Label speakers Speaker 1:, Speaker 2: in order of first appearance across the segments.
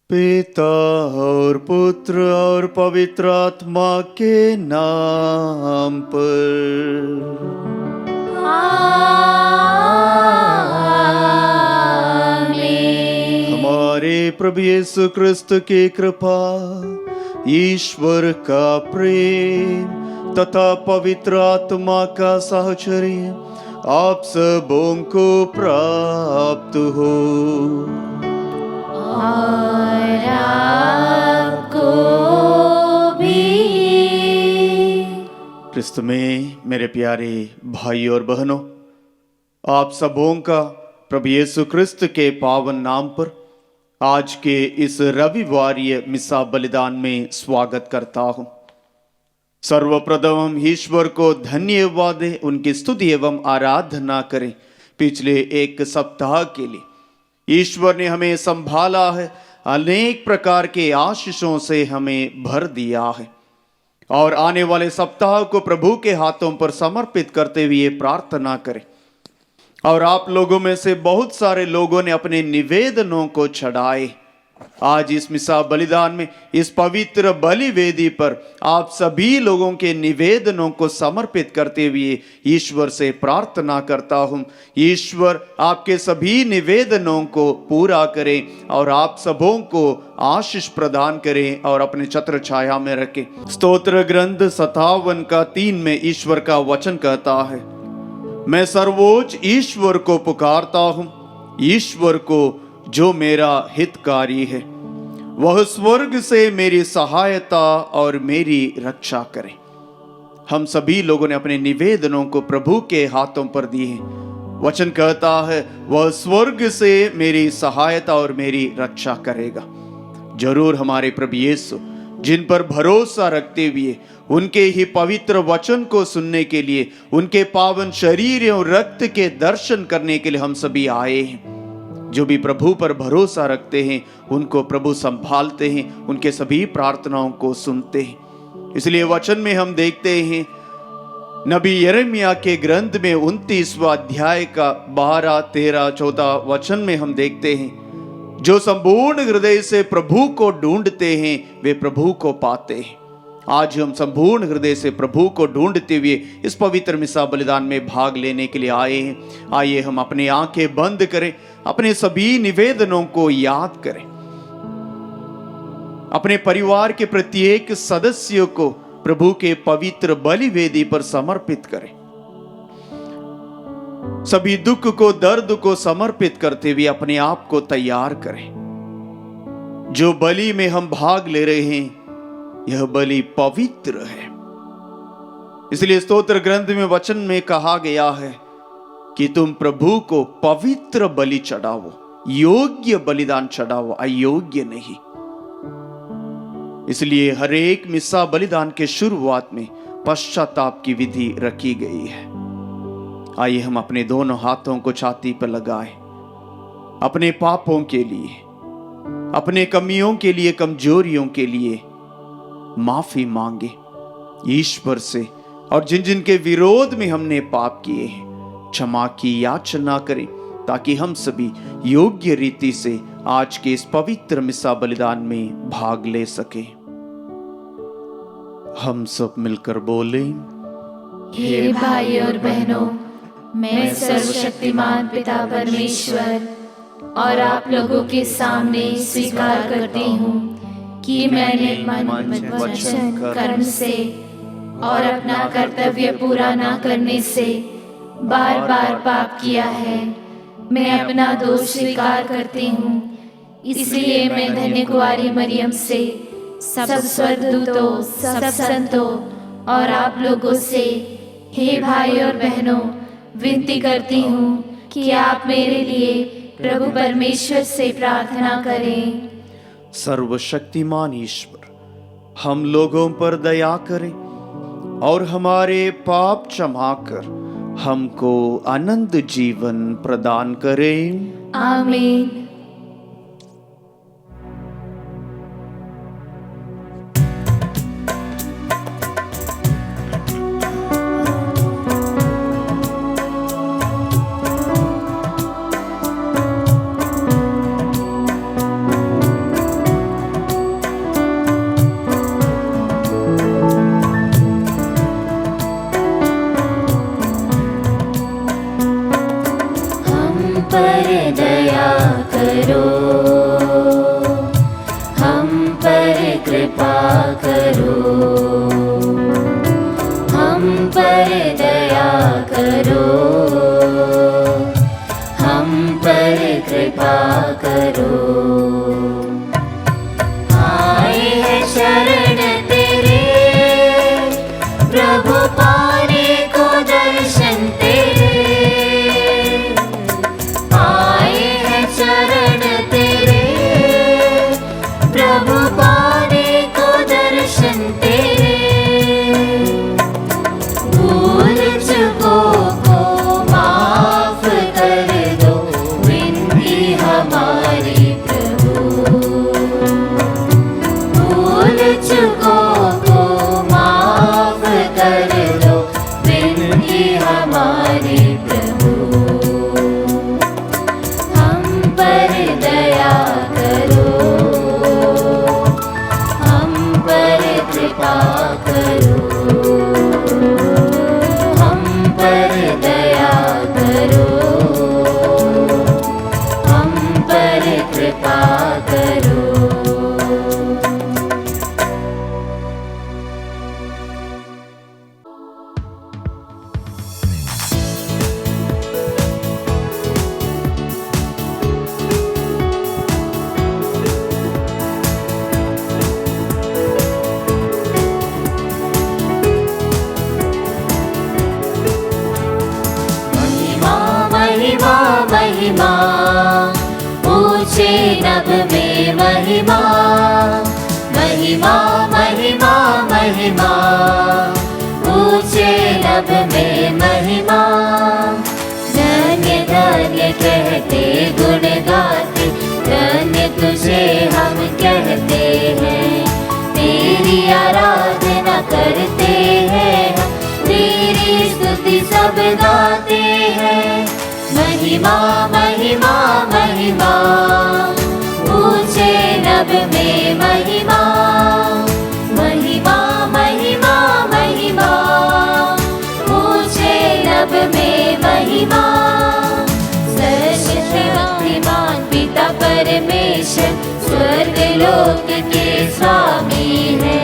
Speaker 1: पिता और पुत्र और पवित्र आत्मा के नाम पर।
Speaker 2: आमीन।
Speaker 1: हमारे प्रभु यीशु क्रिस्त की कृपा, ईश्वर का प्रेम तथा पवित्र आत्मा का साहचर्य आप सबों को प्राप्त हो।
Speaker 2: और आपको भी।
Speaker 1: क्रिस्त में मेरे प्यारे भाई और बहनों, आप सबों का प्रभु यीशु क्रिस्त के पावन नाम पर आज के इस रविवारीय मिसा बलिदान में स्वागत करता हूं। सर्वप्रथम हम ईश्वर को धन्यवाद दें, उनकी स्तुति एवं आराधना करें। पिछले एक सप्ताह के लिए ईश्वर ने हमें संभाला है, अनेक प्रकार के आशीषों से हमें भर दिया है और आने वाले सप्ताह को प्रभु के हाथों पर समर्पित करते हुए प्रार्थना करें। और आप लोगों में से बहुत सारे लोगों ने अपने निवेदनों को चढ़ाए। आज इस मिसा बलिदान में, इस पवित्र बलि वेदी पर आप सभी लोगों के निवेदनों को समर्पित करते हुए ईश्वर से प्रार्थना करता हूं, ईश्वर आपके सभी निवेदनों को पूरा करें और आप सबों को आशीष प्रदान करें और अपने छत्र छाया में रखें। स्तोत्र ग्रंथ 57 का 3 में ईश्वर का वचन कहता है, मैं सर्वोच्च ईश्वर को पुकारता हूं, ईश्वर को जो मेरा हितकारी है, वह स्वर्ग से मेरी सहायता और मेरी रक्षा करे। हम सभी लोगों ने अपने निवेदनों को प्रभु के हाथों पर दिए हैं। वचन कहता है, वह स्वर्ग से मेरी सहायता और मेरी रक्षा करेगा। जरूर हमारे प्रभु यीशु जिन पर भरोसा रखते हुए उनके ही पवित्र वचन को सुनने के लिए, उनके पावन शरीर और रक्त के दर्शन करने के लिए हम सभी आए हैं। जो भी प्रभु पर भरोसा रखते हैं उनको प्रभु संभालते हैं, उनके सभी प्रार्थनाओं को सुनते हैं। इसलिए वचन में हम देखते हैं, नबी यिर्मयाह के ग्रंथ में 29वां अध्याय का 12, 13, 14 वचन में हम देखते हैं, जो संपूर्ण हृदय से प्रभु को ढूंढते हैं वे प्रभु को पाते हैं। आज हम संपूर्ण हृदय से प्रभु को ढूंढते हुए इस पवित्र मिसा बलिदान में भाग लेने के लिए आए हैं। आइए हम अपनी आंखें बंद करें, अपने सभी निवेदनों को याद करें, अपने परिवार के प्रत्येक सदस्य को प्रभु के पवित्र बलि वेदी पर समर्पित करें। सभी दुख को, दर्द को समर्पित करते हुए अपने आप को तैयार करें। जो बलि में हम भाग ले रहे हैं यह बलि पवित्र है। इसलिए स्तोत्र ग्रंथ में वचन में कहा गया है कि तुम प्रभु को पवित्र बलि चढ़ाओ, योग्य बलिदान चढ़ाओ, अयोग्य नहीं। इसलिए हर एक मिसा बलिदान के शुरुआत में पश्चाताप की विधि रखी गई है। आइए हम अपने दोनों हाथों को छाती पर लगाएं, अपने पापों के लिए, अपने कमियों के लिए, कमजोरियों के लिए माफी मांगे ईश्वर से, और जिन जिन के विरोध में हमने पाप किए हैं क्षमा की याचना करें, ताकि हम सभी योग्य रीति से आज के इस पवित्र मिसा बलिदान में भाग ले सके। हम सब मिलकर बोले,
Speaker 2: हे भाई और बहनों, मैं सर्वशक्तिमान पिता परमेश्वर और आप लोगों के सामने स्वीकार करती हूँ कि मैंने मन, वचन, कर्म से और अपना कर्तव्य पूरा न करने से बार बार पाप किया है। मैं अपना दोष स्वीकार करती हूँ। इसलिए मैं धन्य कुंवारी मरियम से, सब स्वर्गदूतों, सब संतों और आप लोगों से, हे भाई और बहनों, विनती करती हूँ कि आप मेरे लिए प्रभु परमेश्वर से प्रार्थना करें।
Speaker 1: सर्वशक्तिमान ईश्वर हम लोगों पर दया करें और हमारे पाप क्षमा कर हमको अनंत जीवन प्रदान करें।
Speaker 2: आमीन। पर दया करो, हम पर कृपा करो, हम पर दया करो, हम पर कृपा करो। आए हैं शरण तेरे प्रभु, पाने को दर्शन तेरे। आए हैं शरण तेरे प्रभु, पाने को दर्शन तेरे। भूल चूकों को माफ कर दो, विनती हमारी प्रभु। भूल चूकों को माफ कर दो, विनती हमारी प्रभु। हम पर दया करो, हम पर कृपा करो, हम पर दया करो, हम पर कृपा करो। महिमा महिमा महिमा, ऊंचे नभ में महिमा। महिमा महिमा महिमा, ऊंचे नभ में महिमा। धन्य धन्य कहते गुण गाते, धन्य तुझे हम कहते हैं। तेरी आराधना करते हैं, तेरी स्तुति सब गाते हैं। महिमा महिमा महिमा, ऊंचे नभ में महिमा। महिमा महिमा महिमा, ऊंचे नभ में महिमा। सर्वशक्तिमान पिता परमेश्वर, स्वर्ग लोक के स्वामी है।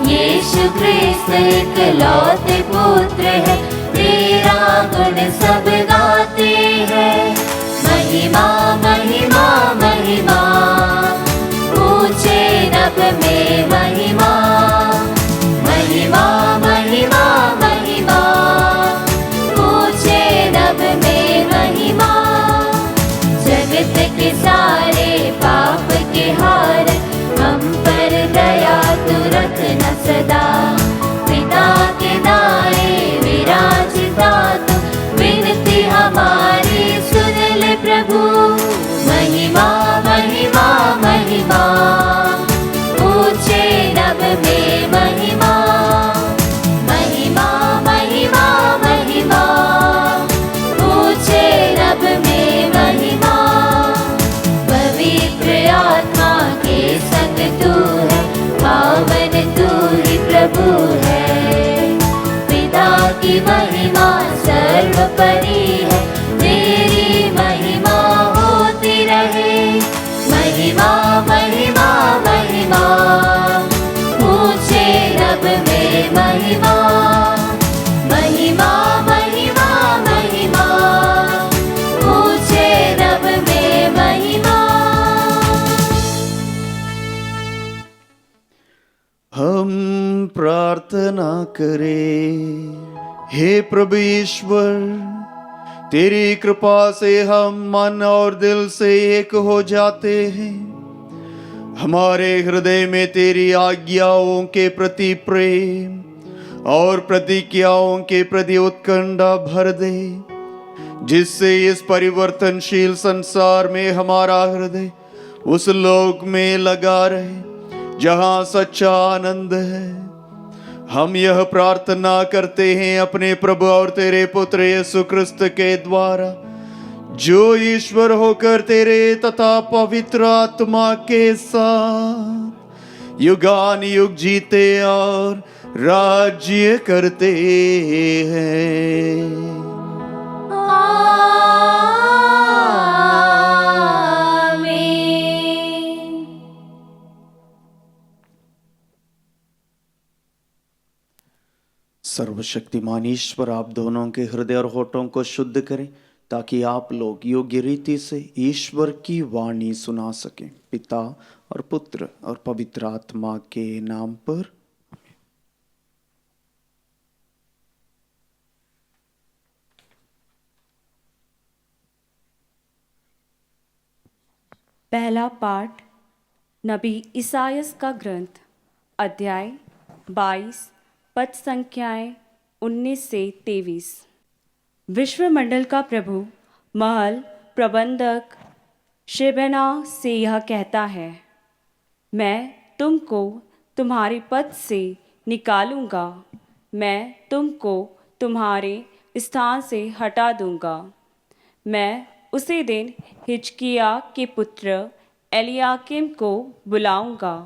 Speaker 2: यीशु ख्रिस्त इकलौते पुत्र है, तेरा गुण सब गाते हैं। महिमा महिमा महिमा, ऊंचे नभ में महिमा। महिमा महिमा महिमा, ऊंचे नभ में महिमा। जगत के सारे पाप के हार, हम पर दया तू रखना सदा। पिता के दाएं विराजता तू, विनती हमारी सुन ले प्रभु। महिमा महिमा महिमा, ऊंचे नभ में महिमा। महिमा महिमा महिमा, ऊंचे नभ में महिमा। पवित्र आत्मा के संग तू है, पावन तू ही प्रभु है। पिता की महिमा सर्वोपरि है, तेरी महिमा होती रहे। महिमा महिमा महिमा, ऊंचे नभ में महिमा। महिमा महिमा महिमा, ऊंचे नभ में महिमा।
Speaker 1: हम प्रार्थना करें। हे प्रभु ईश्वर, तेरी कृपा से हम मन और दिल से एक हो जाते हैं। हमारे हृदय में तेरी आज्ञाओं के प्रति प्रेम और प्रतिज्ञाओं के प्रति उत्कंठा भर दे, जिससे इस परिवर्तनशील संसार में हमारा हृदय उस लोक में लगा रहे जहां सच्चा आनंद है। हम यह प्रार्थना करते हैं अपने प्रभु और तेरे पुत्र यीशु क्रिस्त के द्वारा, जो ईश्वर होकर तेरे तथा पवित्र आत्मा के साथ युगान युग जीते और राज्य करते हैं।
Speaker 2: आमीन।
Speaker 1: सर्वशक्तिमान ईश्वर आप दोनों के हृदय और होठों को शुद्ध करें, ताकि आप लोग योग्य रीति से ईश्वर की वाणी सुना सकें। पिता और पुत्र और पवित्र आत्मा के नाम पर।
Speaker 3: पहला पाठ नबी ईसायास का ग्रंथ, अध्याय 22, पद संख्याएं 19 से 23। विश्वमंडल का प्रभु महल प्रबंधक शेबना से यह कहता है, मैं तुमको तुम्हारे पद से निकालूंगा, मैं तुमको तुम्हारे स्थान से हटा दूंगा। मैं उसी दिन हिजकिया के पुत्र एलियाकिम को बुलाऊंगा।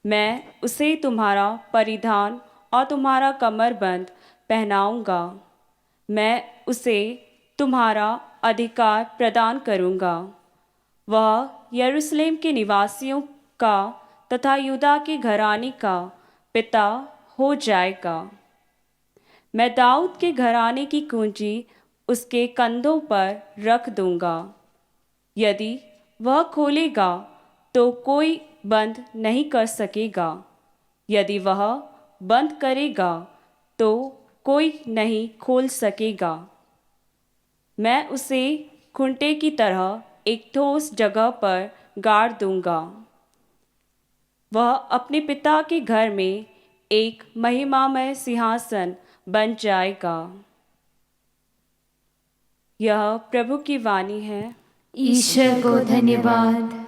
Speaker 3: मैं उसे तुम्हारा परिधान और तुम्हारा कमरबंद पहनाऊंगा। मैं उसे तुम्हारा अधिकार प्रदान करूंगा। वह यरूशलेम के निवासियों का तथा यूदा के घराने का पिता हो जाएगा। मैं दाऊद के घराने की कुंजी उसके कंधों पर रख दूंगा। यदि वह खोलेगा तो कोई बंद नहीं कर सकेगा, यदि वह बंद करेगा तो कोई नहीं खोल सकेगा। मैं उसे खूंटे की तरह एक ठोस जगह पर गाड़ दूंगा। वह अपने पिता के घर में एक महिमामय सिंहासन बन जाएगा। यह प्रभु की वाणी है।
Speaker 2: ईश्वर को धन्यवाद।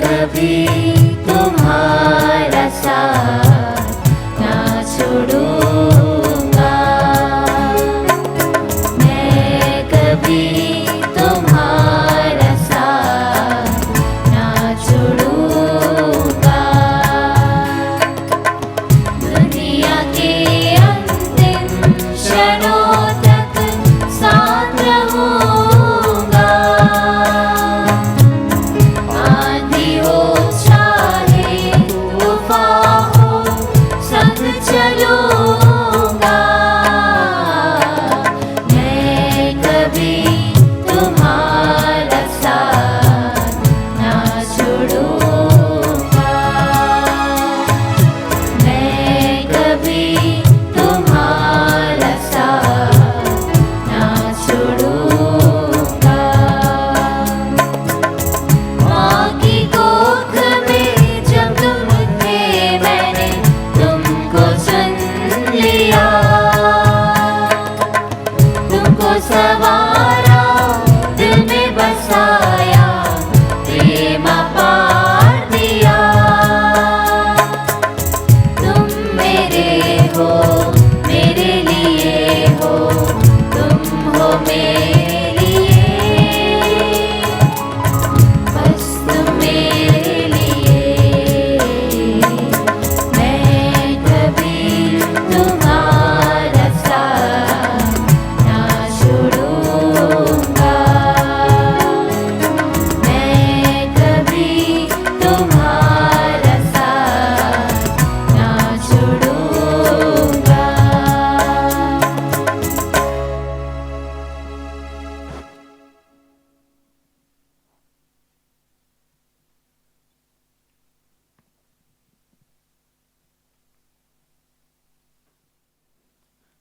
Speaker 2: कभी तुम्हारा साथ ना छोड़ूंगा, मैं कभी तुम्हारा साथ ना छोड़ूंगा। दुनिया के अंतिम क्षणों तक साथ रहूंगा।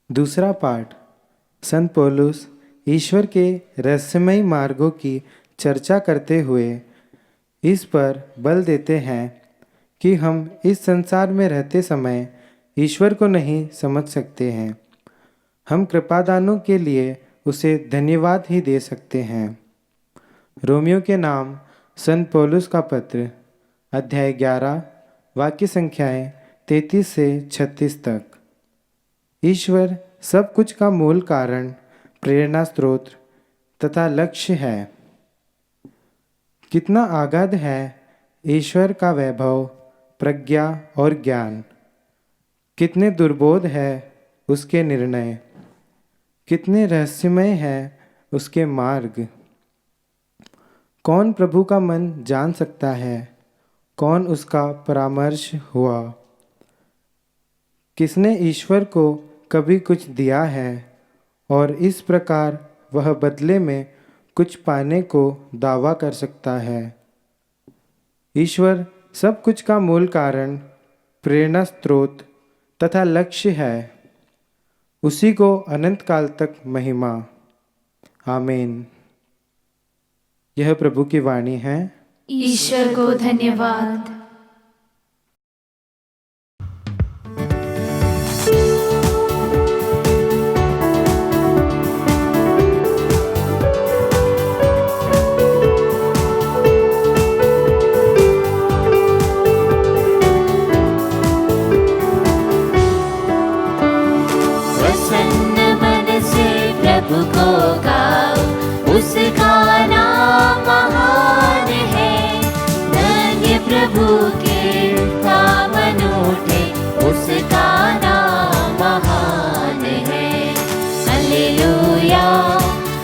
Speaker 4: दूसरा पाठ संत पौलुस ईश्वर के रहस्यमयी मार्गों की चर्चा करते हुए इस पर बल देते हैं कि हम इस संसार में रहते समय ईश्वर को नहीं समझ सकते हैं। हम कृपादानों के लिए उसे धन्यवाद ही दे सकते हैं। रोमियो के नाम संत पौलुस का पत्र, अध्याय 11, वाक्य संख्याएं 33 से 36 तक। ईश्वर सब कुछ का मूल कारण, प्रेरणा स्रोत तथा लक्ष्य है। कितना आगाध है ईश्वर का वैभव, प्रज्ञा और ज्ञान। कितने दुर्बोध है उसके निर्णय, कितने रहस्यमय है उसके मार्ग। कौन प्रभु का मन जान सकता है, कौन उसका परामर्श हुआ। किसने ईश्वर को कभी कुछ दिया है और इस प्रकार वह बदले में कुछ पाने को दावा कर सकता है। ईश्वर सब कुछ का मूल कारण, प्रेरणा स्रोत तथा लक्ष्य है। उसी को अनंत काल तक महिमा। आमीन। यह प्रभु की वाणी है।
Speaker 2: ईश्वर को धन्यवाद।
Speaker 5: प्रसन्न मन से प्रभु को गाओ, उसका नाम महान है। धन्य प्रभु के काम अनूठे, उसका नाम महान है। Hallelujah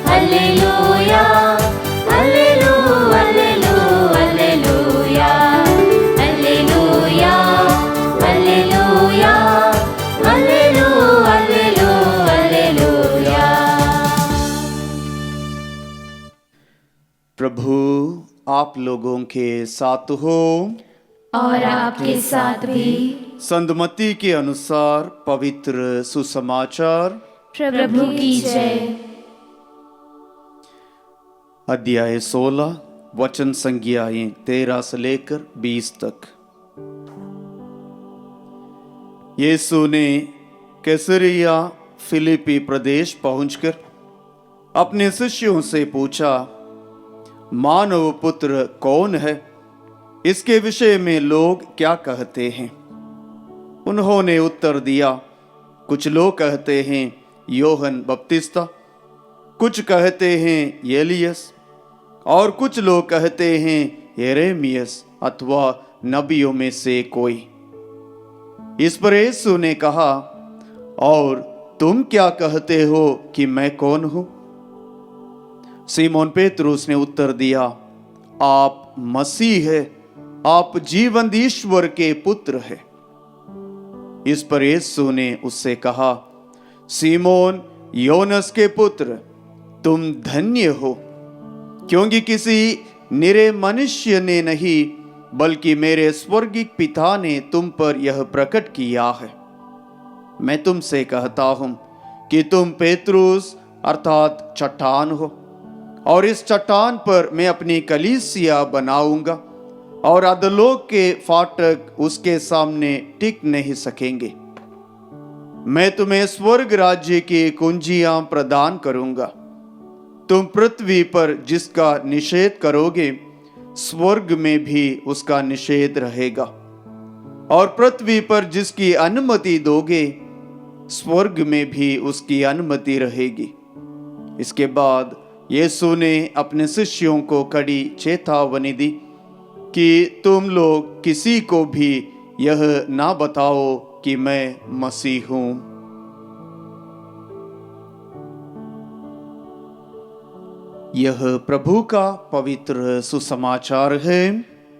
Speaker 5: hallelujah hallelujah hallelujah hallelujah hallelujah hallelujah hallelujah.
Speaker 1: प्रभु आप लोगों के साथ हो
Speaker 2: और आपके साथ भी।
Speaker 1: संतमत्ती के अनुसार पवित्र सुसमाचार।
Speaker 2: प्रभु की जय।
Speaker 1: अध्याय 16, वचन संज्ञाएं 13 से लेकर 20 तक। यीशु ने कैसरिया फिलिपी प्रदेश पहुंचकर अपने शिष्यों से पूछा, मानव पुत्र कौन है? इसके विषय में लोग क्या कहते हैं? उन्होंने उत्तर दिया, कुछ लोग कहते हैं योहन बपतिस्ता, कुछ कहते हैं एलियस, और कुछ लोग कहते हैं यिर्मयाह अथवा नबियों में से कोई। इस पर यीशु ने कहा, और तुम क्या कहते हो कि मैं कौन हूं? सीमोन पेतरुस ने उत्तर दिया, आप मसीह है, आप जीवंत ईश्वर के पुत्र है। इस पर यीशु ने उससे कहा, सीमोन योनस के पुत्र, तुम धन्य हो, क्योंकि किसी निरे मनुष्य ने नहीं बल्कि मेरे स्वर्गिक पिता ने तुम पर यह प्रकट किया है। मैं तुमसे कहता हूं कि तुम पेतरुस अर्थात चट्टान हो, और इस चट्टान पर मैं अपनी कलीसिया बनाऊंगा, और अधोलोक के फाटक उसके सामने टिक नहीं सकेंगे। मैं तुम्हें स्वर्ग राज्य की कुंजियां प्रदान करूंगा। तुम पृथ्वी पर जिसका निषेध करोगे, स्वर्ग में भी उसका निषेध रहेगा, और पृथ्वी पर जिसकी अनुमति दोगे, स्वर्ग में भी उसकी अनुमति रहेगी। इसके बाद यीशु ने अपने शिष्यों को कड़ी चेतावनी दी कि तुम लोग किसी को भी यह ना बताओ कि मैं मसीह हूं। यह प्रभु का पवित्र सुसमाचार है।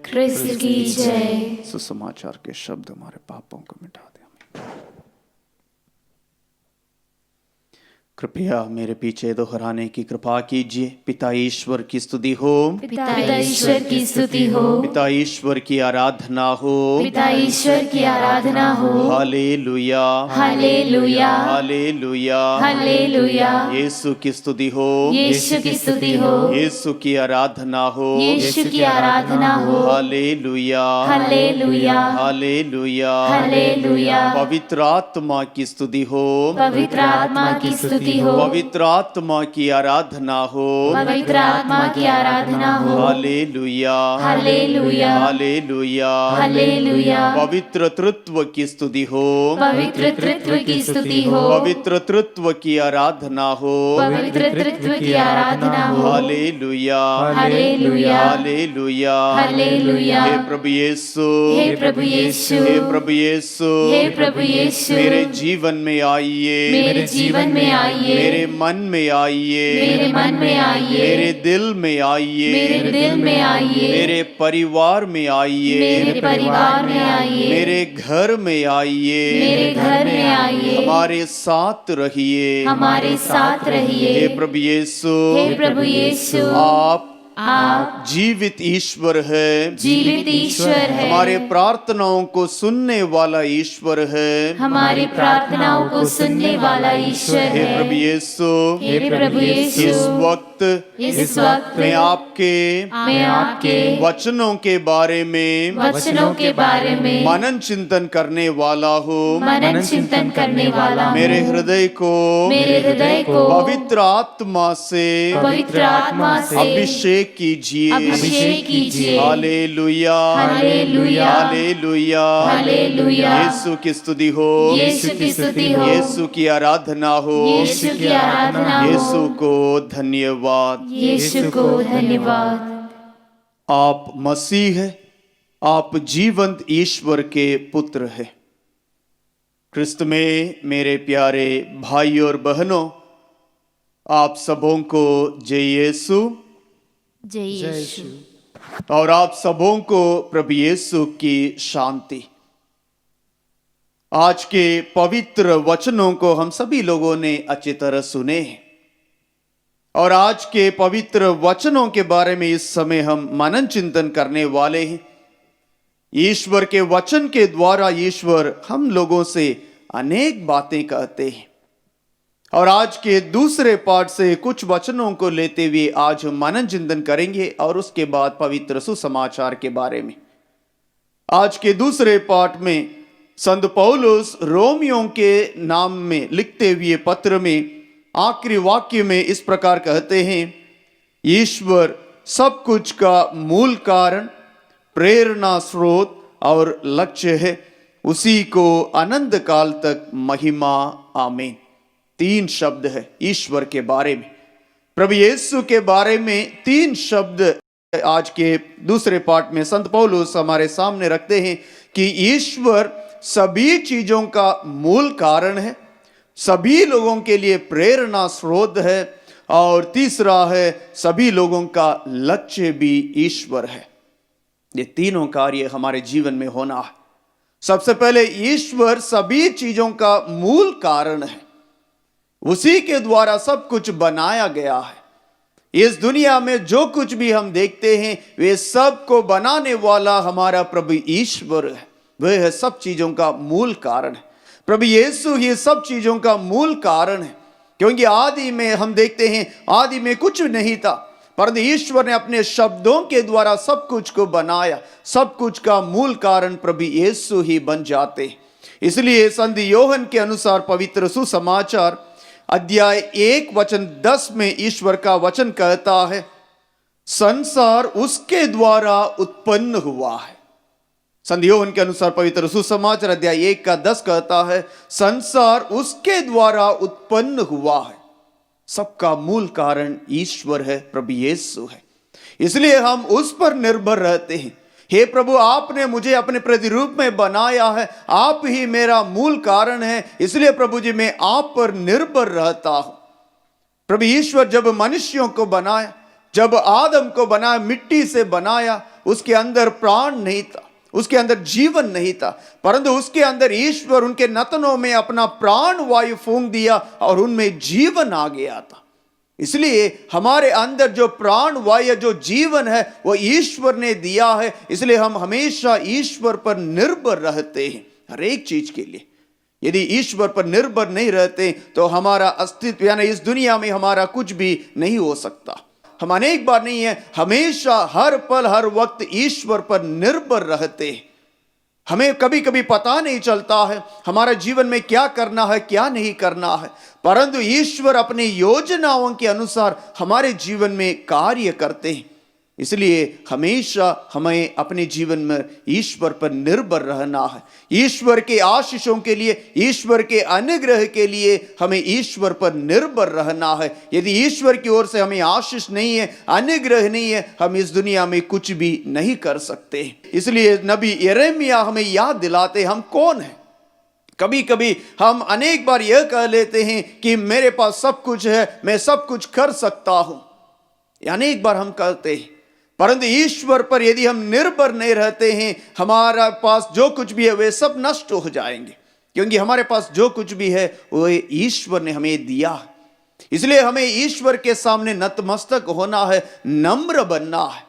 Speaker 2: क्रिस्त की जय।
Speaker 1: सुसमाचार के शब्द हमारे पापों को मिटा दे। कृपया मेरे पीछे दोहराने की कृपा कीजिए। पिता ईश्वर की स्तुति हो,
Speaker 2: पिता ईश्वर की स्तुति हो,
Speaker 1: पिता ईश्वर की आराधना हो,
Speaker 2: पिता ईश्वर की आराधना हो।
Speaker 1: Hallelujah
Speaker 2: hallelujah
Speaker 1: hallelujah
Speaker 2: hallelujah.
Speaker 1: Yeshu की स्तुति हो,
Speaker 2: यीशु की स्तुति हो,
Speaker 1: यीशु की आराधना हो,
Speaker 2: यीशु की आराधना हो।
Speaker 1: Hallelujah
Speaker 2: hallelujah
Speaker 1: hallelujah
Speaker 2: hallelujah.
Speaker 1: पवित्र आत्मा की स्तुति हो,
Speaker 2: पवित्र आत्मा की स्तुति स्तुति हो,
Speaker 1: पवित्र आत्मा की आराधना हो,
Speaker 2: पवित्र आत्मा की आराधना हो।
Speaker 1: Hallelujah,
Speaker 2: hallelujah,
Speaker 1: hallelujah,
Speaker 2: hallelujah.
Speaker 1: पवित्र तृत्व की स्तुति हो,
Speaker 2: पवित्र तृत्व की स्तुति हो,
Speaker 1: पवित्र तृत्व की आराधना हो,
Speaker 2: पवित्र तृत्व की आराधना हो।
Speaker 1: Hallelujah,
Speaker 2: hallelujah,
Speaker 1: hallelujah,
Speaker 2: hallelujah.
Speaker 1: हे प्रभु यीशु,
Speaker 2: हे प्रभु यीशु,
Speaker 1: हे प्रभु यीशु,
Speaker 2: हे प्रभु यीशु,
Speaker 1: मेरे जीवन में आइए,
Speaker 2: मेरे जीवन में आइए,
Speaker 1: मेरे मन में आइए,
Speaker 2: मेरे मन में आइए,
Speaker 1: मेरे दिल में आइए,
Speaker 2: मेरे दिल में आइए,
Speaker 1: मेरे परिवार में आइए,
Speaker 2: मेरे परिवार में आइए,
Speaker 1: मेरे घर में आइए,
Speaker 2: मेरे घर में आइए,
Speaker 1: हमारे साथ रहिए,
Speaker 2: हमारे साथ रहिए।
Speaker 1: हे प्रभु यीशु,
Speaker 2: हे प्रभु यीशु,
Speaker 1: आप
Speaker 2: आप
Speaker 1: जीवित ईश्वर है,
Speaker 2: जीवित ईश्वर है,
Speaker 1: हमारे प्रार्थनाओं को सुनने वाला ईश्वर है,
Speaker 2: हमारी प्रार्थनाओं को सुनने वाला ईश्वर
Speaker 1: हे
Speaker 2: है।
Speaker 1: प्रभु यीशु,
Speaker 2: हे प्रभु
Speaker 1: इस
Speaker 2: यीशु,
Speaker 1: वक्त
Speaker 2: इस वक्त
Speaker 1: मैं आपके
Speaker 2: मैं आपके
Speaker 1: वचनों के बारे में
Speaker 2: वचनों के बारे में
Speaker 1: मनन चिंतन करने वाला हूँ।
Speaker 2: मनन चिंतन करने वाला हूँ।
Speaker 1: मेरे हृदय को पवित्र आत्मा से
Speaker 2: पवित्र आत्मा से
Speaker 1: अभिषेक कीजिए,
Speaker 2: अभिषेक कीजिए।
Speaker 1: Hallelujah,
Speaker 2: hallelujah,
Speaker 1: hallelujah,
Speaker 2: hallelujah.
Speaker 1: Yeshu की स्तुति हो,
Speaker 2: यीशु की स्तुति हो,
Speaker 1: यीशु की आराधना हो,
Speaker 2: यीशु की आराधना हो,
Speaker 1: यीशु को धन्यवाद।
Speaker 2: यीशु को धन्यवाद।
Speaker 1: आप मसीह है, आप जीवंत ईश्वर के पुत्र हैं। क्रिस्त में मेरे प्यारे भाई और बहनों, आप सबों को जय यीशु,
Speaker 2: जय यीशु।
Speaker 1: और आप सबों को प्रभु यीशु की शांति। आज के पवित्र वचनों को हम सभी लोगों ने अच्छी तरह सुने हैं, और आज के पवित्र वचनों के बारे में इस समय हम मनन चिंतन करने वाले हैं। ईश्वर के वचन के द्वारा ईश्वर हम लोगों से अनेक बातें कहते हैं, और आज के दूसरे पाठ से कुछ वचनों को लेते हुए आज हम मनन चिंतन करेंगे, और उसके बाद पवित्र सुसमाचार के बारे में। आज के दूसरे पाठ में संत पौलुस रोमियों के नाम में लिखते हुए पत्र में आखिरी वाक्य में इस प्रकार कहते हैं, ईश्वर सब कुछ का मूल कारण, प्रेरणा, स्रोत और लक्ष्य है, उसी को अनंत काल तक महिमा, आमीन। 3 शब्द है ईश्वर के बारे में, प्रभु यीशु के बारे में 3 शब्द आज के दूसरे पाठ में संत पौलुस हमारे सामने रखते हैं कि ईश्वर सभी चीजों का मूल कारण है, सभी लोगों के लिए प्रेरणा स्रोत है, और तीसरा है सभी लोगों का लक्ष्य भी ईश्वर है। ये तीनों कार्य हमारे जीवन में होना है। सबसे पहले ईश्वर सभी चीजों का मूल कारण है, उसी के द्वारा सब कुछ बनाया गया है। इस दुनिया में जो कुछ भी हम देखते हैं वे सब को बनाने वाला हमारा प्रभु ईश्वर है, वह है सब चीजों का मूल कारण है। प्रभु यीशु ही सब चीजों का मूल कारण है, क्योंकि आदि में हम देखते हैं आदि में कुछ नहीं था, परंतु ईश्वर ने अपने शब्दों के द्वारा सब कुछ को बनाया। सब कुछ का मूल कारण प्रभु यीशु ही बन जाते हैं। इसलिए संत योहन के अनुसार पवित्र सुसमाचार अध्याय 1 वचन 10 में ईश्वर का वचन कहता है, संसार उसके द्वारा उत्पन्न हुआ है। संत योहन के अनुसार पवित्र सुसमाचार अध्याय 1 का 10 कहता है, संसार उसके द्वारा उत्पन्न हुआ है। सबका मूल कारण ईश्वर है, प्रभु यीशु है। इसलिए हम उस पर निर्भर रहते हैं। हे प्रभु, आपने मुझे अपने प्रतिरूप में बनाया है, आप ही मेरा मूल कारण है, इसलिए प्रभु जी मैं आप पर निर्भर रहता हूं। प्रभु ईश्वर जब मनुष्यों को बनाया, जब आदम को बनाया, मिट्टी से बनाया, उसके अंदर प्राण नहीं था, उसके अंदर जीवन नहीं था, परंतु उसके अंदर ईश्वर उनके नतनों में अपना प्राण वायु फूंक दिया और उनमें जीवन आ गया था। इसलिए हमारे अंदर जो प्राण वायु, जो जीवन है, वो ईश्वर ने दिया है। इसलिए हम हमेशा ईश्वर पर निर्भर रहते हैं हर एक चीज के लिए। यदि ईश्वर पर निर्भर नहीं रहते तो हमारा अस्तित्व यानी इस दुनिया में हमारा कुछ भी नहीं हो सकता। हम अनेक बार नहीं है, हमेशा हर पल हर वक्त ईश्वर पर निर्भर रहते हैं। हमें कभी कभी पता नहीं चलता है हमारे जीवन में क्या करना है क्या नहीं करना है, परंतु ईश्वर अपनी योजनाओं के अनुसार हमारे जीवन में कार्य करते हैं। इसलिए हमेशा हमें अपने जीवन में ईश्वर पर निर्भर रहना है। ईश्वर के आशीषों के लिए, ईश्वर के अनुग्रह के लिए हमें ईश्वर पर निर्भर रहना है। यदि ईश्वर की ओर से हमें आशीष नहीं है, अनुग्रह नहीं है, हम इस दुनिया में कुछ भी नहीं कर सकते। इसलिए नबी यिर्मयाह हमें याद दिलाते हम कौन है। कभी कभी हम अनेक बार यह कह लेते हैं कि मेरे पास सब कुछ है, मैं सब कुछ कर सकता हूं, अनेक बार हम कहते हैं, परंतु ईश्वर पर यदि हम निर्भर नहीं रहते हैं, हमारा पास जो कुछ भी है वे सब नष्ट हो जाएंगे, क्योंकि हमारे पास जो कुछ भी है वो ईश्वर ने हमें दिया है। इसलिए हमें ईश्वर के सामने नतमस्तक होना है, नम्र बनना है।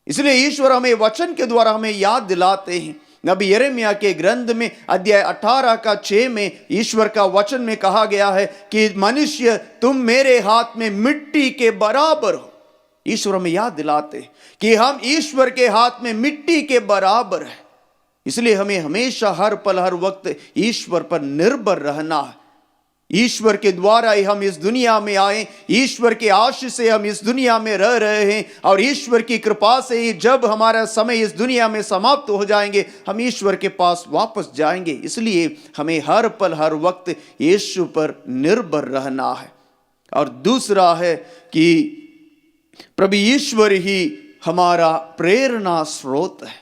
Speaker 1: इसलिए ईश्वर हमें वचन के द्वारा हमें याद दिलाते हैं। नबी यिर्मयाह के ग्रंथ में अध्याय 18 का 6 में ईश्वर का वचन में कहा गया है कि मनुष्य तुम मेरे हाथ में मिट्टी के बराबर हो। ईश्वर हमें याद दिलाते कि हम ईश्वर के हाथ में मिट्टी के बराबर है। इसलिए हमें हमेशा हर पल हर वक्त ईश्वर पर निर्भर रहना है। ईश्वर के द्वारा ही हम इस दुनिया में आए, ईश्वर के आशीष से हम इस दुनिया में रह रहे हैं, और ईश्वर की कृपा से ही जब हमारा समय इस दुनिया में समाप्त हो जाएंगे हम ईश्वर के पास वापस जाएंगे। इसलिए हमें हर पल हर वक्त यीशु पर निर्भर रहना है। और दूसरा है कि प्रभु ईश्वर ही हमारा प्रेरणा स्रोत है।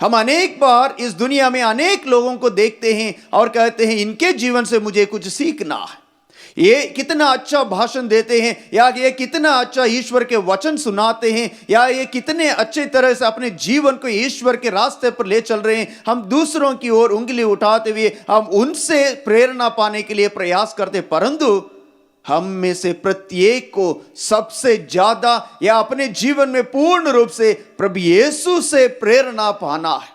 Speaker 1: हम अनेक बार इस दुनिया में अनेक लोगों को देखते हैं और कहते हैं इनके जीवन से मुझे कुछ सीखना है, ये कितना अच्छा भाषण देते हैं, या ये कितना अच्छा ईश्वर के वचन सुनाते हैं, या ये कितने अच्छे तरह से अपने जीवन को ईश्वर के रास्ते पर ले चल रहे हैं। हम दूसरों की ओर उंगली उठाते हुए हम उनसे प्रेरणा पाने के लिए प्रयास करते, परंतु हम में से प्रत्येक को सबसे ज्यादा या अपने जीवन में पूर्ण रूप से प्रभु यीशु से प्रेरणा पाना है।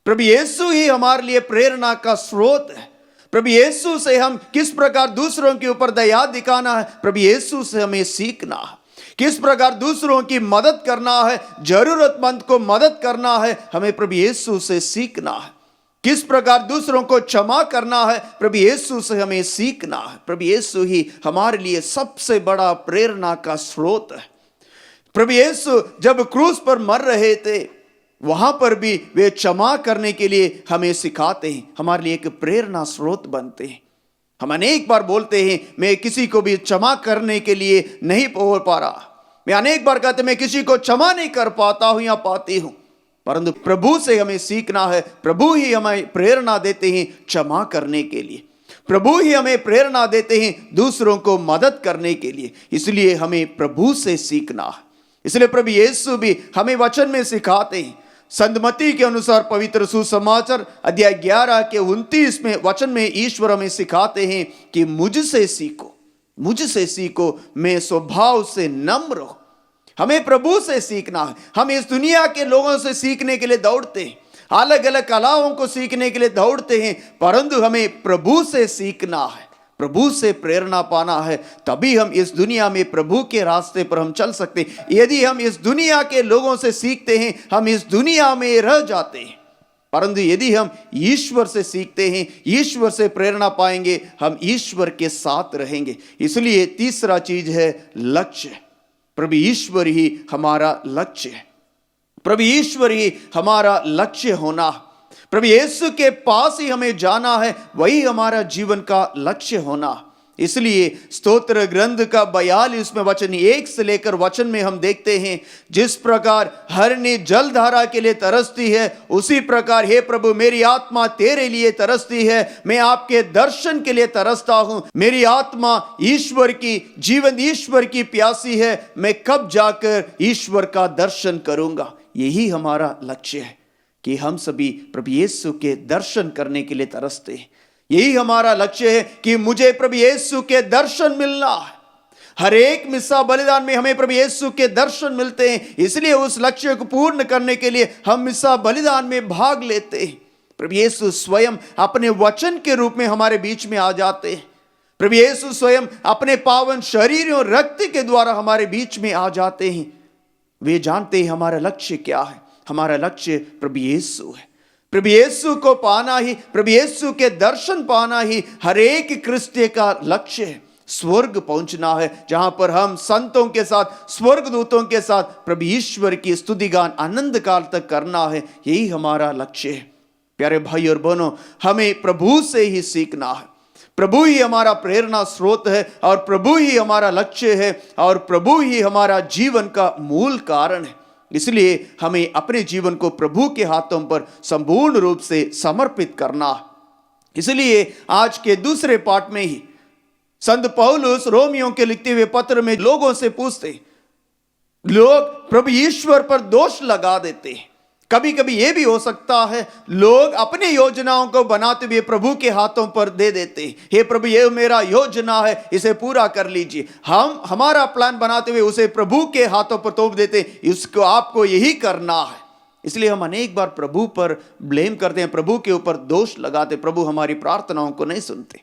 Speaker 1: प्रभु यीशु ही हमारे लिए प्रेरणा का स्रोत है। प्रभु यीशु से हम किस प्रकार दूसरों के ऊपर दया दिखाना है, प्रभु यीशु से हमें सीखना है। किस प्रकार दूसरों की मदद करना है, जरूरतमंद को मदद करना है, हमें प्रभु यीशु से सीखना है। किस प्रकार दूसरों को क्षमा करना है, प्रभु यीशु से हमें सीखना है। प्रभु यीशु ही हमारे लिए सबसे बड़ा प्रेरणा का स्रोत है। प्रभु यीशु जब क्रूस पर मर रहे थे वहां पर भी वे क्षमा करने के लिए हमें सिखाते हैं, हमारे लिए एक प्रेरणा स्रोत बनते हैं। हम अनेक बार बोलते हैं मैं किसी को भी क्षमा करने के लिए नहीं बोल पा रहा, मैं अनेक बार कहते मैं किसी को क्षमा नहीं कर पाता हूं या पाती हूं, परंतु प्रभु से हमें सीखना है। प्रभु ही हमें प्रेरणा देते हैं क्षमा करने के लिए, प्रभु ही हमें प्रेरणा देते हैं दूसरों को मदद करने के लिए। इसलिए हमें प्रभु से सीखना है। इसलिए प्रभु यीशु भी हमें वचन में सिखाते हैं। संत मत्ती के अनुसार पवित्र सुसमाचार अध्याय 11 के 29 में वचन में ईश्वर हमें सिखाते हैं कि मुझसे सीखो, मुझसे सीखो, मैं स्वभाव से नम्र हूं। हमें प्रभु से सीखना है। हम इस दुनिया के लोगों से सीखने के लिए दौड़ते हैं, अलग अलग कलाओं को सीखने के लिए दौड़ते हैं, परंतु हमें प्रभु से सीखना है, प्रभु से प्रेरणा पाना है। तभी हम इस दुनिया में प्रभु के रास्ते पर हम चल सकते हैं। यदि हम इस दुनिया के लोगों से सीखते हैं हम इस दुनिया में रह जाते हैं, परंतु यदि हम ईश्वर से सीखते हैं, ईश्वर से प्रेरणा पाएंगे, हम ईश्वर के साथ रहेंगे। इसलिए तीसरा चीज है लक्ष्य। प्रभु ईश्वर ही हमारा लक्ष्य है। प्रभु ईश्वर ही हमारा लक्ष्य होना, प्रभु यीशु के पास ही हमें जाना है, वही हमारा जीवन का लक्ष्य होना। इसलिए स्तोत्र ग्रंथ का 42 में वचन 1 से लेकर वचन में हम देखते हैं, जिस प्रकार हरनी जलधारा के लिए तरसती है उसी प्रकार हे प्रभु मेरी आत्मा तेरे लिए तरसती है। मैं आपके दर्शन के लिए तरसता हूं। मेरी आत्मा ईश्वर की, जीवन ईश्वर की प्यासी है। मैं कब जाकर ईश्वर का दर्शन करूंगा। यही हमारा लक्ष्य है कि हम सभी प्रभु यीशु के दर्शन करने के लिए तरसते हैं। यही हमारा लक्ष्य है कि मुझे प्रभु यीशु के दर्शन मिलना है। हर एक मिस्सा बलिदान में हमें प्रभु यीशु के दर्शन मिलते हैं। इसलिए उस लक्ष्य को पूर्ण करने के लिए हम मिस्सा बलिदान में भाग लेते हैं। प्रभु यीशु स्वयं अपने वचन के रूप में हमारे बीच में आ जाते हैं। प्रभु यीशु स्वयं अपने पावन शरीर और रक्त के द्वारा हमारे बीच में आ जाते हैं। वे जानते हैं हमारा लक्ष्य क्या है। हमारा लक्ष्य प्रभु यीशु है। प्रभु यीशु को पाना ही, प्रभु यीशु के दर्शन पाना ही हर एक क्रिस्टियन का लक्ष्य है। स्वर्ग पहुंचना है, जहां पर हम संतों के साथ, स्वर्गदूतों के साथ प्रभु ईश्वर की स्तुति गान आनंद काल तक करना है। यही हमारा लक्ष्य है। प्यारे भाई और बहनों, हमें प्रभु से ही सीखना है। प्रभु ही हमारा प्रेरणा स्रोत है और प्रभु ही हमारा लक्ष्य है और प्रभु ही हमारा जीवन का मूल कारण है। इसलिए हमें अपने जीवन को प्रभु के हाथों पर संपूर्ण रूप से समर्पित करना है। इसलिए आज के दूसरे पाठ में ही संत पौलुस रोमियों के लिखते हुए पत्र में लोगों से पूछते, लोग प्रभु ईश्वर पर दोष लगा देते हैं। कभी कभी यह भी हो सकता है लोग अपनी योजनाओं को बनाते हुए प्रभु के हाथों पर दे देते हैं। हे प्रभु, ये मेरा योजना है, इसे पूरा कर लीजिए। हम हमारा प्लान बनाते हुए उसे प्रभु के हाथों पर तोप देते, इसको आपको यही करना है। इसलिए हम अनेक बार प्रभु पर ब्लेम करते हैं, प्रभु के ऊपर दोष लगाते। प्रभु हमारी प्रार्थनाओं को नहीं सुनते।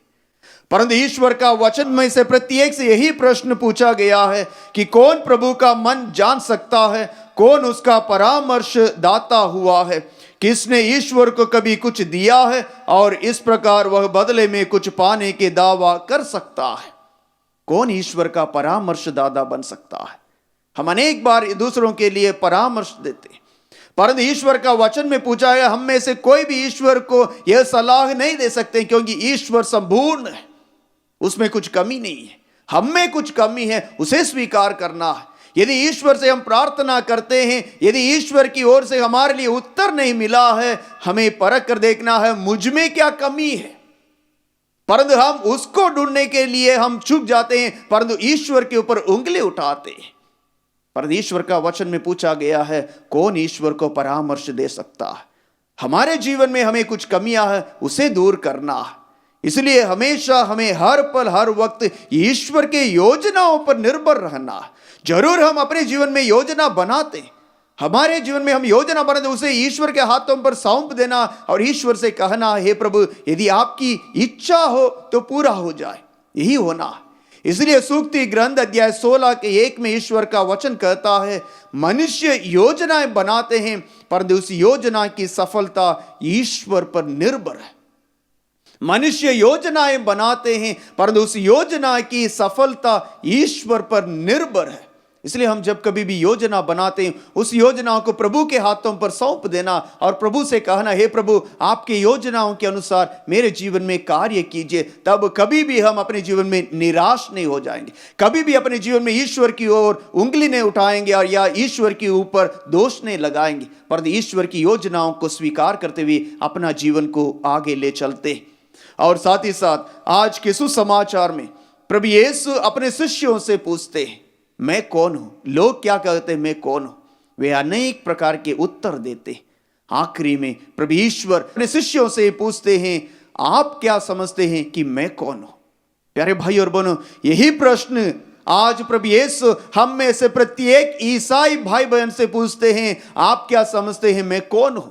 Speaker 1: परंतु ईश्वर का वचन में से प्रत्येक से यही प्रश्न पूछा गया है कि कौन प्रभु का मन जान सकता है, कौन उसका परामर्श दाता हुआ है, किसने ईश्वर को कभी कुछ दिया है और इस प्रकार वह बदले में कुछ पाने के दावा कर सकता है। कौन ईश्वर का परामर्श दाता बन सकता है? हम अनेक बार दूसरों के लिए परामर्श देते, परंतु ईश्वर का वचन में पूछा है, हम में से कोई भी ईश्वर को यह सलाह नहीं दे सकते, क्योंकि ईश्वर संपूर्ण है, उसमें कुछ कमी नहीं है। हम में कुछ कमी है, उसे स्वीकार करना है। यदि ईश्वर से हम प्रार्थना करते हैं, यदि ईश्वर की ओर से हमारे लिए उत्तर नहीं मिला है, हमें परख कर देखना है मुझ में क्या कमी है। परंतु हम उसको ढूंढने के लिए हम चुप जाते हैं, परंतु ईश्वर के ऊपर उंगली उठाते हैं। परंतु ईश्वर का वचन में पूछा गया है, कौन ईश्वर को परामर्श दे सकता है? हमारे जीवन में हमें कुछ कमियां हैं, उसे दूर करना है। इसलिए हमेशा हमें हर पल हर वक्त ईश्वर के योजनाओं पर निर्भर रहना है। जरूर हम अपने जीवन में योजना बनाते, हमारे जीवन में हम योजना बनाते, उसे ईश्वर के हाथों पर सौंप देना और ईश्वर से कहना, हे प्रभु, यदि आपकी इच्छा हो तो पूरा हो जाए। यही होना है। इसलिए सूक्ति ग्रंथ अध्याय 16 के 1 में ईश्वर का वचन कहता है, मनुष्य योजनाएं बनाते हैं परंतु उस योजना की सफलता ईश्वर पर निर्भर है। मनुष्य योजनाएं बनाते हैं परंतु उस योजना की सफलता ईश्वर पर निर्भर है। इसलिए हम जब कभी भी योजना बनाते हैं, उस योजनाओं को प्रभु के हाथों पर सौंप देना और प्रभु से कहना, हे प्रभु, आपके योजनाओं के अनुसार मेरे जीवन में कार्य कीजिए। तब कभी भी हम अपने जीवन में निराश नहीं हो जाएंगे, कभी भी अपने जीवन में ईश्वर की ओर उंगली नहीं उठाएंगे और या ईश्वर के ऊपर दोष नहीं लगाएंगे, पर ईश्वर की योजनाओं को स्वीकार करते हुए अपना जीवन को आगे ले चलते। और साथ ही साथ आज के सुसमाचार में प्रभु यीशु अपने शिष्यों से पूछते हैं, मैं कौन हूं? लोग क्या कहते हैं, मैं कौन हूं? वे अनेक प्रकार के उत्तर देते। आखिरी में प्रभु ईश्वर अपने शिष्यों से पूछते हैं, आप क्या समझते हैं कि मैं कौन हूं? प्यारे भाई और बहनों, यही प्रश्न आज प्रभु यीशु हम में से प्रत्येक ईसाई भाई बहन से पूछते हैं, आप क्या समझते हैं मैं कौन हूं?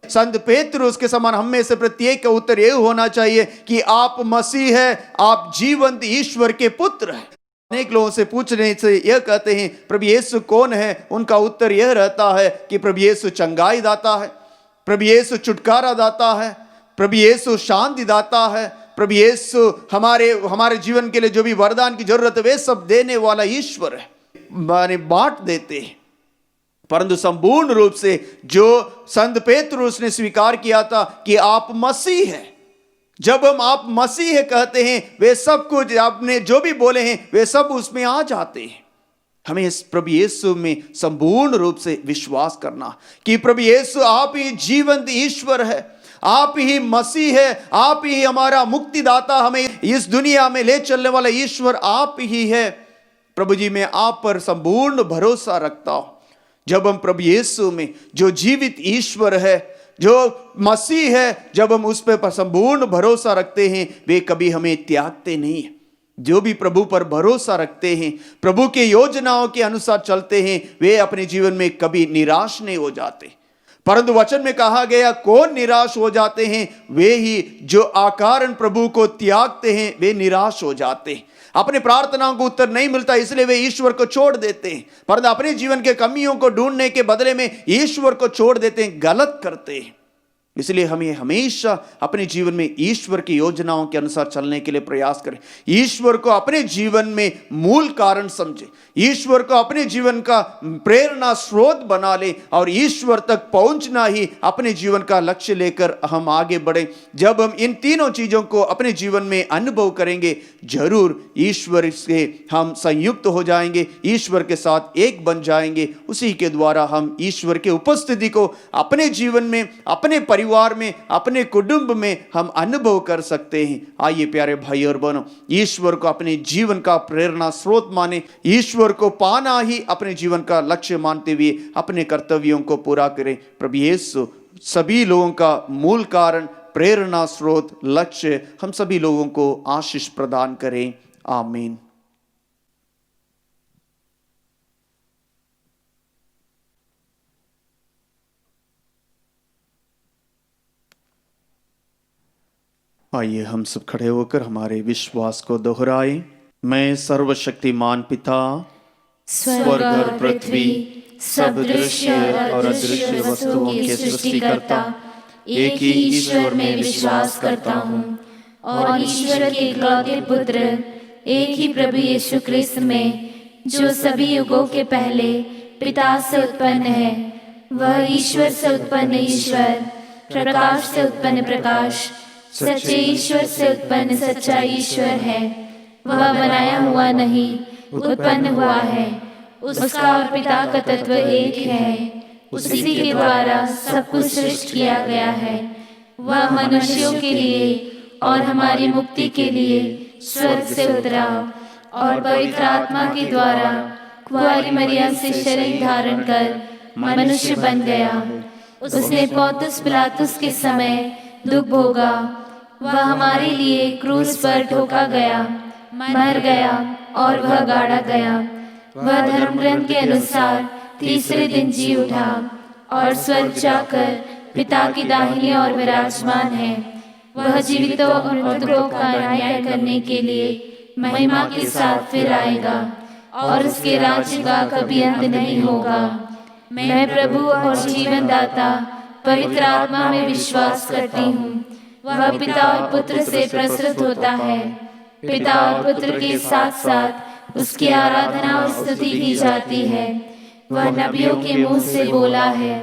Speaker 1: संत पेतरुस के समान हम में से प्रत्येक का उत्तर यह होना चाहिए कि आप मसीह है, आप जीवंत ईश्वर के पुत्र हैं। अनेक लोगों से पूछने से यह कहते हैं, प्रभु यीशु कौन है? उनका उत्तर यह रहता है कि प्रभु यीशु चंगाई दाता है, प्रभु यीशु छुटकारा दाता है, प्रभु यीशु शांति दाता है, प्रभु यीशु हमारे जीवन के लिए जो भी वरदान की जरूरत है वे सब देने वाला ईश्वर है, माने बांट देते हैं। परंतु संपूर्ण रूप से जो संत पेतरुस ने स्वीकार किया था कि आप मसीह हैं, जब हम आप मसीह कहते हैं, वे सब कुछ आपने जो भी बोले हैं वे सब उसमें आ जाते हैं। हमें इस प्रभु यीशु में संपूर्ण रूप से विश्वास करना कि प्रभु यीशु आप ही जीवंत ईश्वर है, आप ही मसीह है, आप ही हमारा मुक्तिदाता, हमें इस दुनिया में ले चलने वाला ईश्वर आप ही है। प्रभु जी, मैं आप पर संपूर्ण भरोसा रखता हूं। जब हम प्रभु यीशु में जो जीवित ईश्वर है, जो मसीह है, जब हम उस पर संपूर्ण भरोसा रखते हैं, वे कभी हमें त्यागते नहीं है। जो भी प्रभु पर भरोसा रखते हैं, प्रभु के योजनाओं के अनुसार चलते हैं, वे अपने जीवन में कभी निराश नहीं हो जाते। परंतु वचन में कहा गया, कौन निराश हो जाते हैं? वे ही जो अकारण प्रभु को त्यागते हैं, वे निराश हो जाते हैं। अपने प्रार्थनाओं को उत्तर नहीं मिलता इसलिए वे ईश्वर को छोड़ देते हैं, परंतु अपने जीवन के कमियों को ढूंढने के बदले में ईश्वर को छोड़ देते हैं, गलत करते हैं। इसलिए हमें हमेशा अपने जीवन में ईश्वर की योजनाओं के अनुसार चलने के लिए प्रयास करें। ईश्वर को अपने जीवन में मूल कारण समझें, ईश्वर को अपने जीवन का प्रेरणा स्रोत बना ले और ईश्वर तक पहुंचना ही अपने जीवन का लक्ष्य लेकर हम आगे बढ़ें। जब हम इन तीनों चीजों को अपने जीवन में अनुभव करेंगे, जरूर ईश्वर से हम संयुक्त हो जाएंगे, ईश्वर के साथ एक बन जाएंगे। उसी के द्वारा हम ईश्वर की उपस्थिति को अपने जीवन में, अपने परिवार में, अपने कुटुंब में हम अनुभव कर सकते हैं। आइए प्यारे भाई और बहनों, ईश्वर को अपने जीवन का प्रेरणा स्रोत माने, ईश्वर को पाना ही अपने जीवन का लक्ष्य मानते हुए अपने कर्तव्यों को पूरा करें। प्रभु यीशु सभी लोगों का मूल कारण, प्रेरणा स्रोत, लक्ष्य हम सभी लोगों को आशीष प्रदान करें। आमीन। आइए हम सब खड़े होकर हमारे विश्वास को दोहराएं। मैं सर्वशक्तिमान पिता,
Speaker 2: स्वर्ग और पृथ्वी, सब दृश्य और अदृश्य वस्तुओं के सृष्टिकर्ता एक ही ईश्वर में विश्वास करता हूँ और ईश्वर के इकलौते पुत्र एक ही प्रभु यीशु क्रिस्त में, जो सभी युगों के पहले पिता से उत्पन्न है, वह ईश्वर से उत्पन्न ईश्वर, प्रकाश से उत्पन्न प्रकाश, सच्चे ईश्वर से उत्पन्न सच्चा ईश्वर है। वह बनाया हुआ नहीं, उत्पन्न हुआ है। उसका और पिता का तत्व एक है। उसी के द्वारा सब कुछ सृष्टि किया गया है। वह मनुष्यों के लिए और हमारी मुक्ति के लिए स्वर्ग से उतरा और पवित्र आत्मा के द्वारा कुंवारी मरियम से शरीर धारण कर मनुष्य बन गया। उसने पौंतुस पिलातुस के समय दुख भोगा। वह हमारे लिए क्रूस पर ठोका गया, मर गया और वह गाड़ा गया। वह धर्म ग्रंथ के अनुसार तीसरे दिन जी उठा और स्वर्ग जाकर पिता की दाहिनी ओर विराजमान है। वह जीवितों और मृतकों का न्याय करने के लिए महिमा के साथ फिर आएगा और उसके राज्य का कभी अंत नहीं होगा। मैं प्रभु और जीवन दाता पवित्र आत्मा में विश्वास करती हूँ। वह पिता और पुत्र से प्रसृत होता है। पिता और पुत्र के साथ साथ उसकी आराधना और स्तुति की जाती है। वह नबियों के मुंह से बोला है।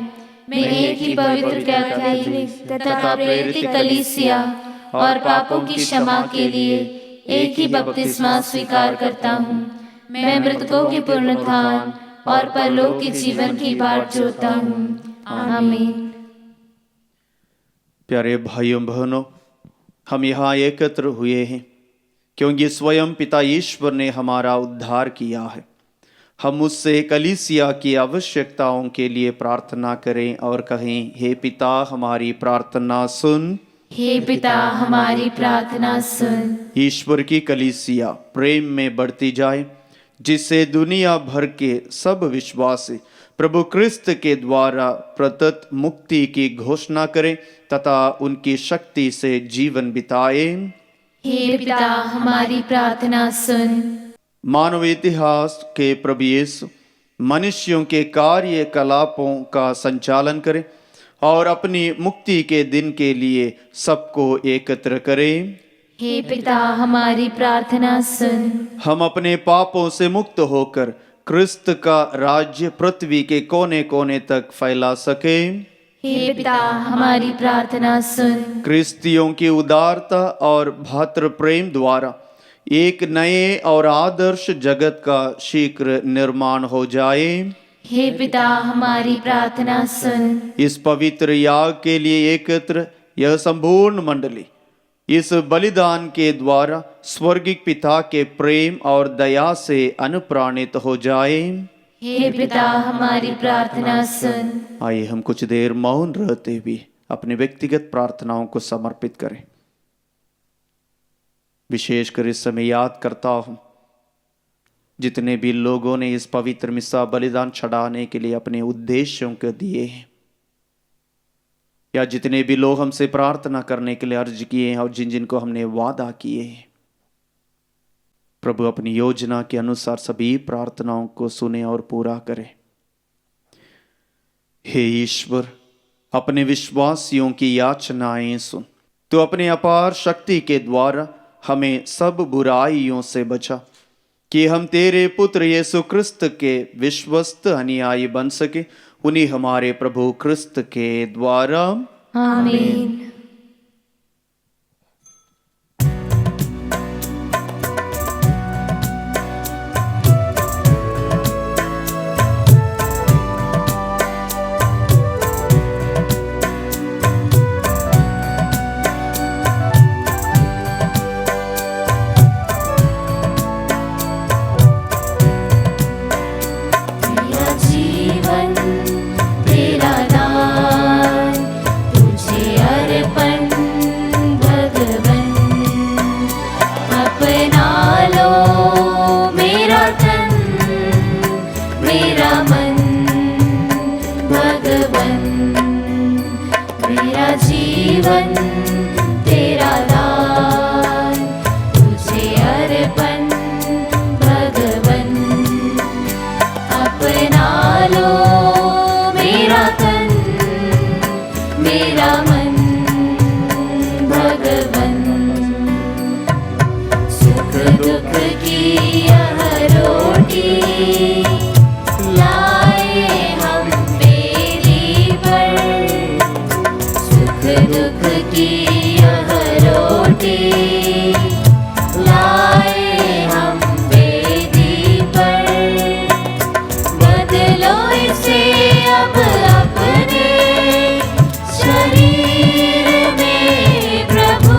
Speaker 2: मैं एक ही पवित्र कैथोलिक तथा प्रेरित कलीसिया और पापों की क्षमा के लिए एक ही बपतिस्मा स्वीकार करता हूँ। मैं मृतकों के पुनरुत्थान और परलोक के जीवन की बाट जोता हूँ। आमीन।
Speaker 1: प्यारे भाइयों बहनों, हम यहाँ एकत्र हुए हैं क्योंकि स्वयं पिता ईश्वर ने हमारा उद्धार किया है। हम उससे कलीसिया की आवश्यकताओं के लिए प्रार्थना करें और कहें, हे पिता हमारी प्रार्थना सुन।
Speaker 2: हे पिता हमारी प्रार्थना सुन।
Speaker 1: ईश्वर की कलीसिया प्रेम में बढ़ती जाए, जिससे दुनिया भर के सब विश्वासी प्रभु क्रिस्त के द्वारा प्रदत्त मुक्ति की घोषणा करें तथा उनकी शक्ति से जीवन बिताए।
Speaker 2: हे पिता हमारी प्रार्थना सुन।
Speaker 1: मानव इतिहास के प्रभु यीशु मनुष्यों के कार्यकलापों का संचालन करें और अपनी मुक्ति के दिन के लिए सबको एकत्र करें।
Speaker 2: हे पिता हमारी प्रार्थना सुन।
Speaker 1: हम अपने पापों से मुक्त होकर क्रिस्त का राज्य पृथ्वी के कोने कोने तक फैला सके।
Speaker 2: हे पिता हमारी प्रार्थना सुन।
Speaker 1: क्रिस्तियों की उदारता और भातृ प्रेम द्वारा एक नए और आदर्श जगत का शीघ्र निर्माण हो जाए।
Speaker 2: हे पिता हमारी प्रार्थना सुन।
Speaker 1: इस पवित्र याग के लिए एकत्र यह संपूर्ण मंडली इस बलिदान के द्वारा स्वर्गिक पिता के प्रेम और दया से अनुप्राणित हो जाए।
Speaker 2: हे पिता हमारी प्रार्थना सुन।
Speaker 1: आइए हम कुछ देर मौन रहते हुए अपने व्यक्तिगत प्रार्थनाओं को समर्पित करें। विशेषकर इस समय याद करता हूं जितने भी लोगों ने इस पवित्र मिसा बलिदान चढ़ाने के लिए अपने उद्देश्यों को दिए हैं, या जितने भी लोग हमसे प्रार्थना करने के लिए अर्ज किए हैं और जिन जिन को हमने वादा किए हैं, प्रभु अपनी योजना के अनुसार सभी प्रार्थनाओं को सुने और पूरा करे। हे ईश्वर, अपने विश्वासियों की याचनाएं सुन। तू अपने अपार शक्ति के द्वारा हमें सब बुराइयों से बचा, कि हम तेरे पुत्र यीशु क्रिस्त के विश्वस्त अनुयायी बन सके। उन्हीं हमारे प्रभु क्रिस्त के द्वारा
Speaker 2: आमीन।
Speaker 5: मेरा जीवन तेरा दान, तुझे अर्पण भगवन। अपना लो मेरा तन, मेरा मन भगवन। मेरा जीवन तेरा दान, तुझे अर्पण भगवन। अपना लो मेरा तन, मेरा मन भगवन। सुख दुख की यह रोटी लाए हम बेदी पर। सुख दुख की यह रोटी लाए हम बेदी पर। बदलो इसे अब अपने शरीर में प्रभु।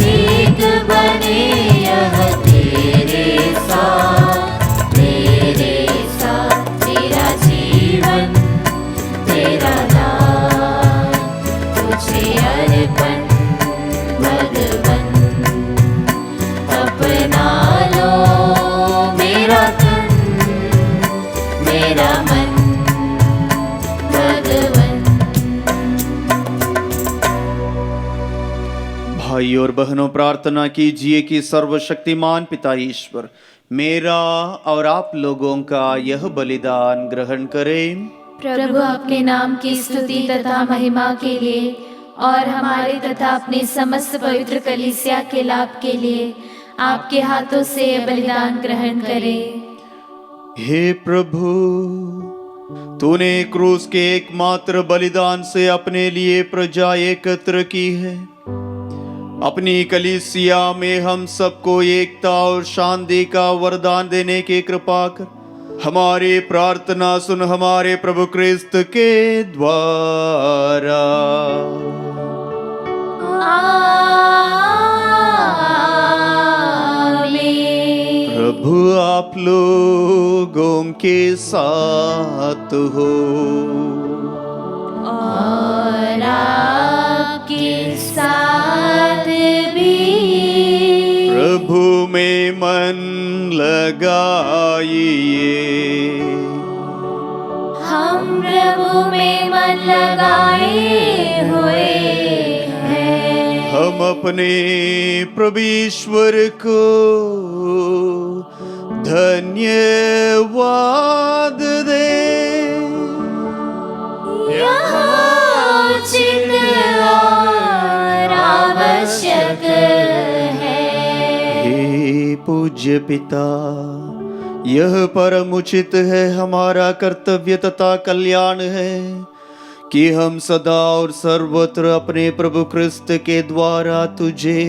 Speaker 5: एक बने यह तेरे साथ, तेरे साथ। तेरा जीवन तेरा दान, तुझे अर्पण भगवन। अपना लो मेरा तन, मेरा मन भगवन।
Speaker 1: भाई और बहनों, प्रार्थना कीजिए कि सर्वशक्तिमान पिता ईश्वर मेरा और आप लोगों का यह बलिदान ग्रहण करें।
Speaker 2: प्रभु आपके नाम की स्तुति तथा महिमा के लिए और हमारे तथा अपने समस्त पवित्र कलीसिया के लाभ के लिए आपके हाथों से यह बलिदान ग्रहण करें।
Speaker 1: हे प्रभु, तूने क्रूस के एकमात्र बलिदान से अपने लिए प्रजा एकत्र की है। अपनी कलीसिया में हम सबको एकता और शांति का वरदान देने की कृपा कर हमारी प्रार्थना सुन, हमारे प्रभु क्रिस्त के द्वारा।
Speaker 2: आमीन।
Speaker 1: प्रभु आप लोगों के साथ हो
Speaker 2: और आपके साथ भी।
Speaker 1: प्रभु में मन लगाइए।
Speaker 2: हम प्रभु में मन लगाए हुए हैं।
Speaker 1: हम अपने प्रभु ईश्वर को धन्यवाद दें।
Speaker 2: यह उचित और आवश्यक है।
Speaker 1: हे पूज्य पिता, यह परम उचित है, हमारा कर्तव्य तथा कल्याण है कि हम सदा और सर्वत्र अपने प्रभु क्रिस्त के द्वारा तुझे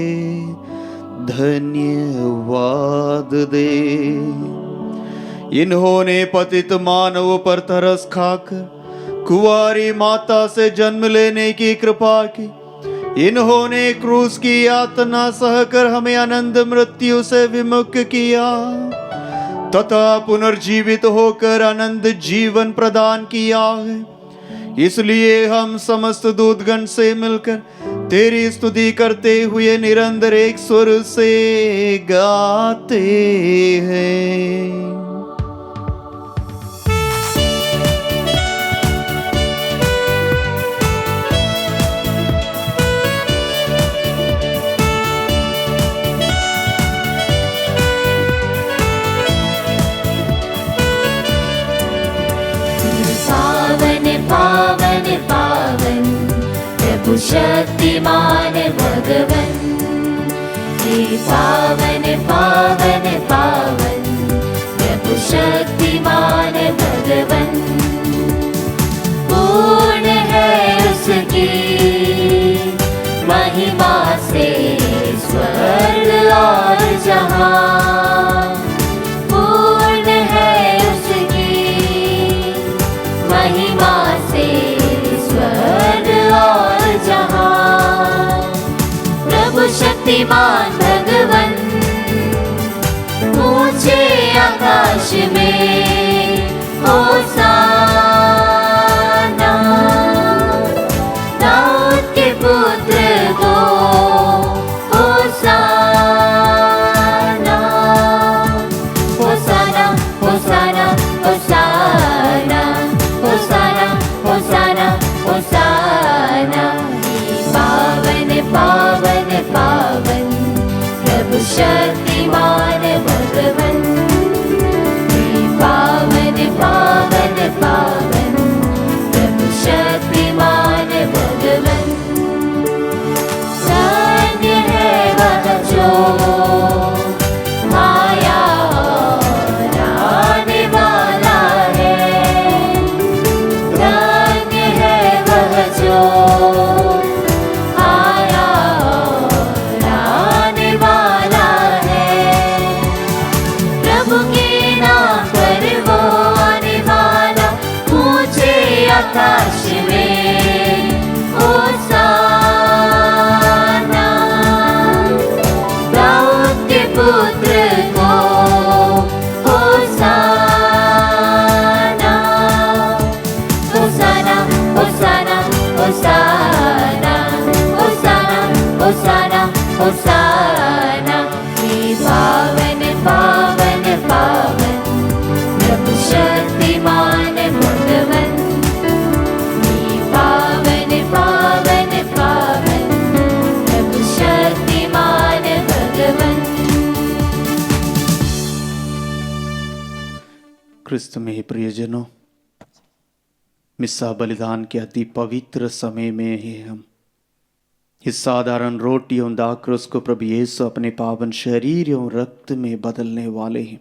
Speaker 1: धन्यवाद दे। इन्होंने पतित मानव पर तरस खाकर कुंवारी माता से जन्म लेने की कृपा की। इन्होंने क्रूस की यातना सहकर हमें आनंद मृत्यु से विमुक्त किया तथा पुनर्जीवित होकर आनंद जीवन प्रदान किया है। इसलिए हम समस्त दूतगण से मिलकर तेरी स्तुति करते हुए निरंतर एक स्वर से गाते हैं।
Speaker 5: पावन प्रभु शक्तिमान भगवन, हे पावन पावन पावन प्रभु शक्तिमान भगवन। पूर्ण है उसकी महिमा से स्वर्ग और जहां, पूर्ण है उसकी महिमा से स्वर्ग और जहां। प्रभु शक्तिमान भगवन ऊंचे आकाश में होशाना, दाऊद के पुत्र को होशाना, होशाना होशाना होशाना होशाना होशाना होशाना। पावन पावन पावन प्रभु शक्तिमान भगवन, पावन पावन पावन प्रभु शक्तिमान भगवन। धन्य है वह जो आया और आने वाला है, धन्य है वह जो आया और आने वाला है। प्रभु के नाम पर वो आने वाला ऊंचे आकाश में होशाना, दाऊद के पुत्र को होशाना, होशाना होशाना होशाना होशाना होशाना होशाना। हे पावन पावन पावन प्रभु शक्तिमान भगवन, हे पावन पावन पावन प्रभु शक्तिमान भगवन।
Speaker 1: क्रिस्त में प्रियजनों, मिस्सा बलिदान के अति पवित्र समय में ही हम इस साधारण रोटी एवं दाखरस को प्रभु यीशु अपने पावन शरीर एवं रक्त में बदलने वाले हैं।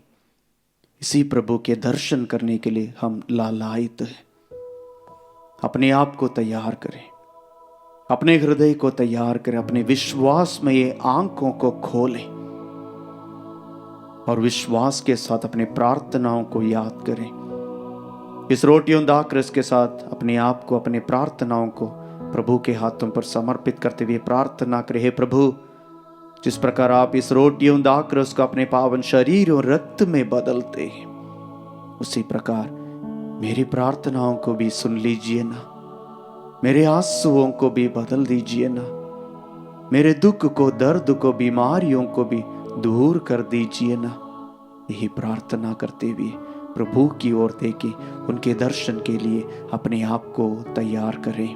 Speaker 1: इसी प्रभु के दर्शन करने के लिए हम लालायित हैं। अपने आप को तैयार करें, अपने हृदय को तैयार करें, अपने विश्वास में ये आंखों को खोलें और विश्वास के साथ अपने प्रार्थनाओं को याद करें। इस रोटी एवं दाखरस के साथ अपने आप को, अपने प्रार्थनाओं को प्रभु के हाथों पर समर्पित करते हुए प्रार्थना करें। हे प्रभु, जिस प्रकार आप इस रोटी एवं दाखरस को अपने पावन शरीर और रक्त में बदलते हैं, उसी प्रकार मेरी प्रार्थनाओं को भी सुन लीजिए ना, मेरे आंसुओं को भी बदल दीजिए ना, मेरे दुख को, दर्द को, बीमारियों को भी दूर कर दीजिए ना। यही प्रार्थना करते हुए प्रभु की ओर देखें, उनके दर्शन के लिए अपने आप को तैयार करें।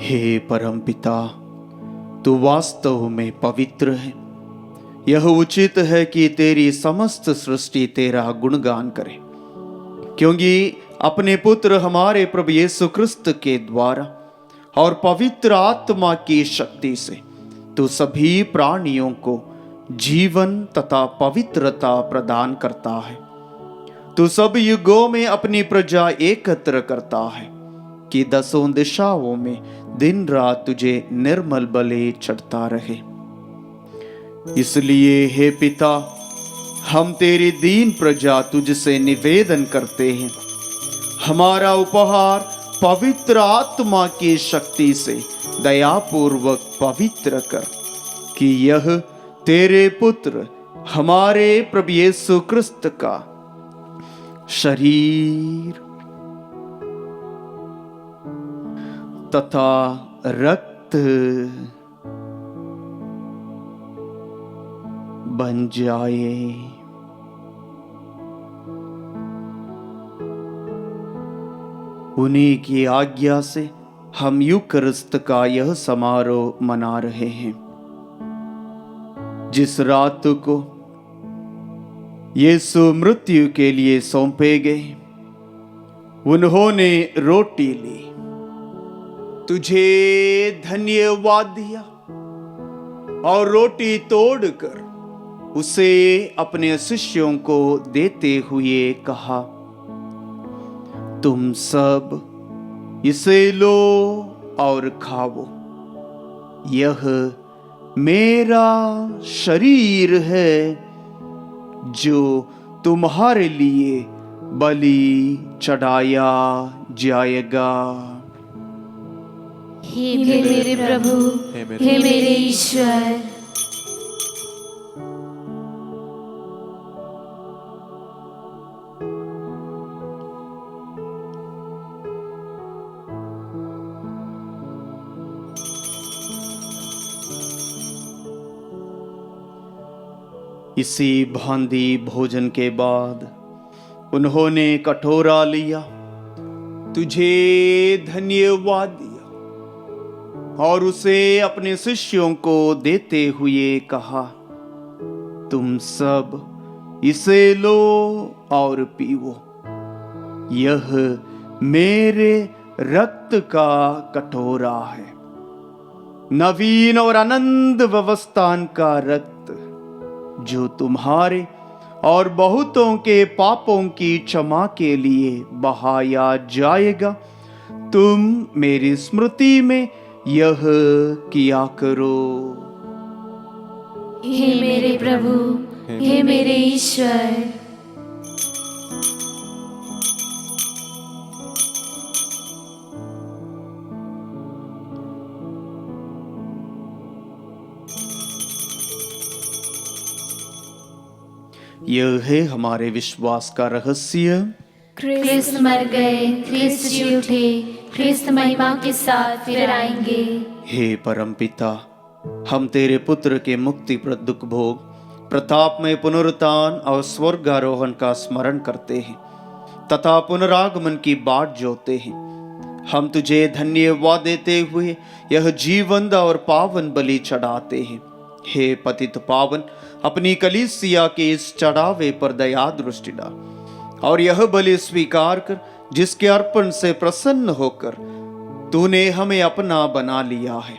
Speaker 1: हे परम पिता, तू वास्तव में पवित्र है। यह उचित है कि तेरी समस्त सृष्टि तेरा गुणगान करे, क्योंकि अपने पुत्र हमारे प्रभु यीशु क्रिस्त के द्वारा और पवित्र आत्मा की शक्ति से तू सभी प्राणियों को जीवन तथा पवित्रता प्रदान करता है। तू सब युगों में अपनी प्रजा एकत्र करता है कि दसों दिशाओं में दिन रात तुझे निर्मल बलि चढ़ता रहे। इसलिए हे पिता, हम तेरी दीन प्रजा तुझसे निवेदन करते हैं, हमारा उपहार पवित्र आत्मा की शक्ति से दयापूर्वक पवित्र कर, कि यह तेरे पुत्र हमारे प्रभु यीशु क्रिस्त का शरीर तथा रक्त बन जाए। उन्हीं की आज्ञा से हम यूकरिस्त का यह समारोह मना रहे हैं। जिस रात को यीशु मृत्यु के लिए सौंपे गए, उन्होंने रोटी ली, तुझे धन्यवाद दिया और रोटी तोड़कर उसे अपने शिष्यों को देते हुए कहा, तुम सब इसे लो और खाओ, यह मेरा शरीर है जो तुम्हारे लिए बलि चढ़ाया जाएगा।
Speaker 2: हे मेरे प्रभु, हे मेरे ईश्वर।
Speaker 1: इसी भांति भोजन के बाद उन्होंने कटोरा लिया, तुझे धन्यवाद दिया और उसे अपने शिष्यों को देते हुए कहा, तुम सब इसे लो और पीओ, यह मेरे रक्त का कटोरा है, नवीन और आनंद व्यवस्थान का रक्त, जो तुम्हारे और बहुतों के पापों की क्षमा के लिए बहाया जाएगा। तुम मेरी स्मृति में यह किया करो।
Speaker 2: हे मेरे प्रभु, हे मेरे ईश्वर।
Speaker 1: यह है हमारे विश्वास का रहस्य।
Speaker 2: ख्रिस्त मर गए, ख्रिस्त जी उठे, ख्रिस्त महिमा के साथ फिर आएंगे।
Speaker 1: हे परमपिता, हम तेरे पुत्र के मुक्तिप्रद दुख भोग, प्रताप में पुनरुत्थान और स्वर्गारोहण का स्मरण करते हैं तथा पुनरागमन की बाट जोते हैं। हम तुझे धन्यवाद देते हुए यह जीवंत और पावन बलि चढ़ाते हैं। हे पतित पावन, अपनी कलीसिया के इस चढ़ावे पर दया दृष्टि डाल और यह बलि स्वीकार कर, जिसके अर्पण से प्रसन्न होकर तूने हमें अपना बना लिया है।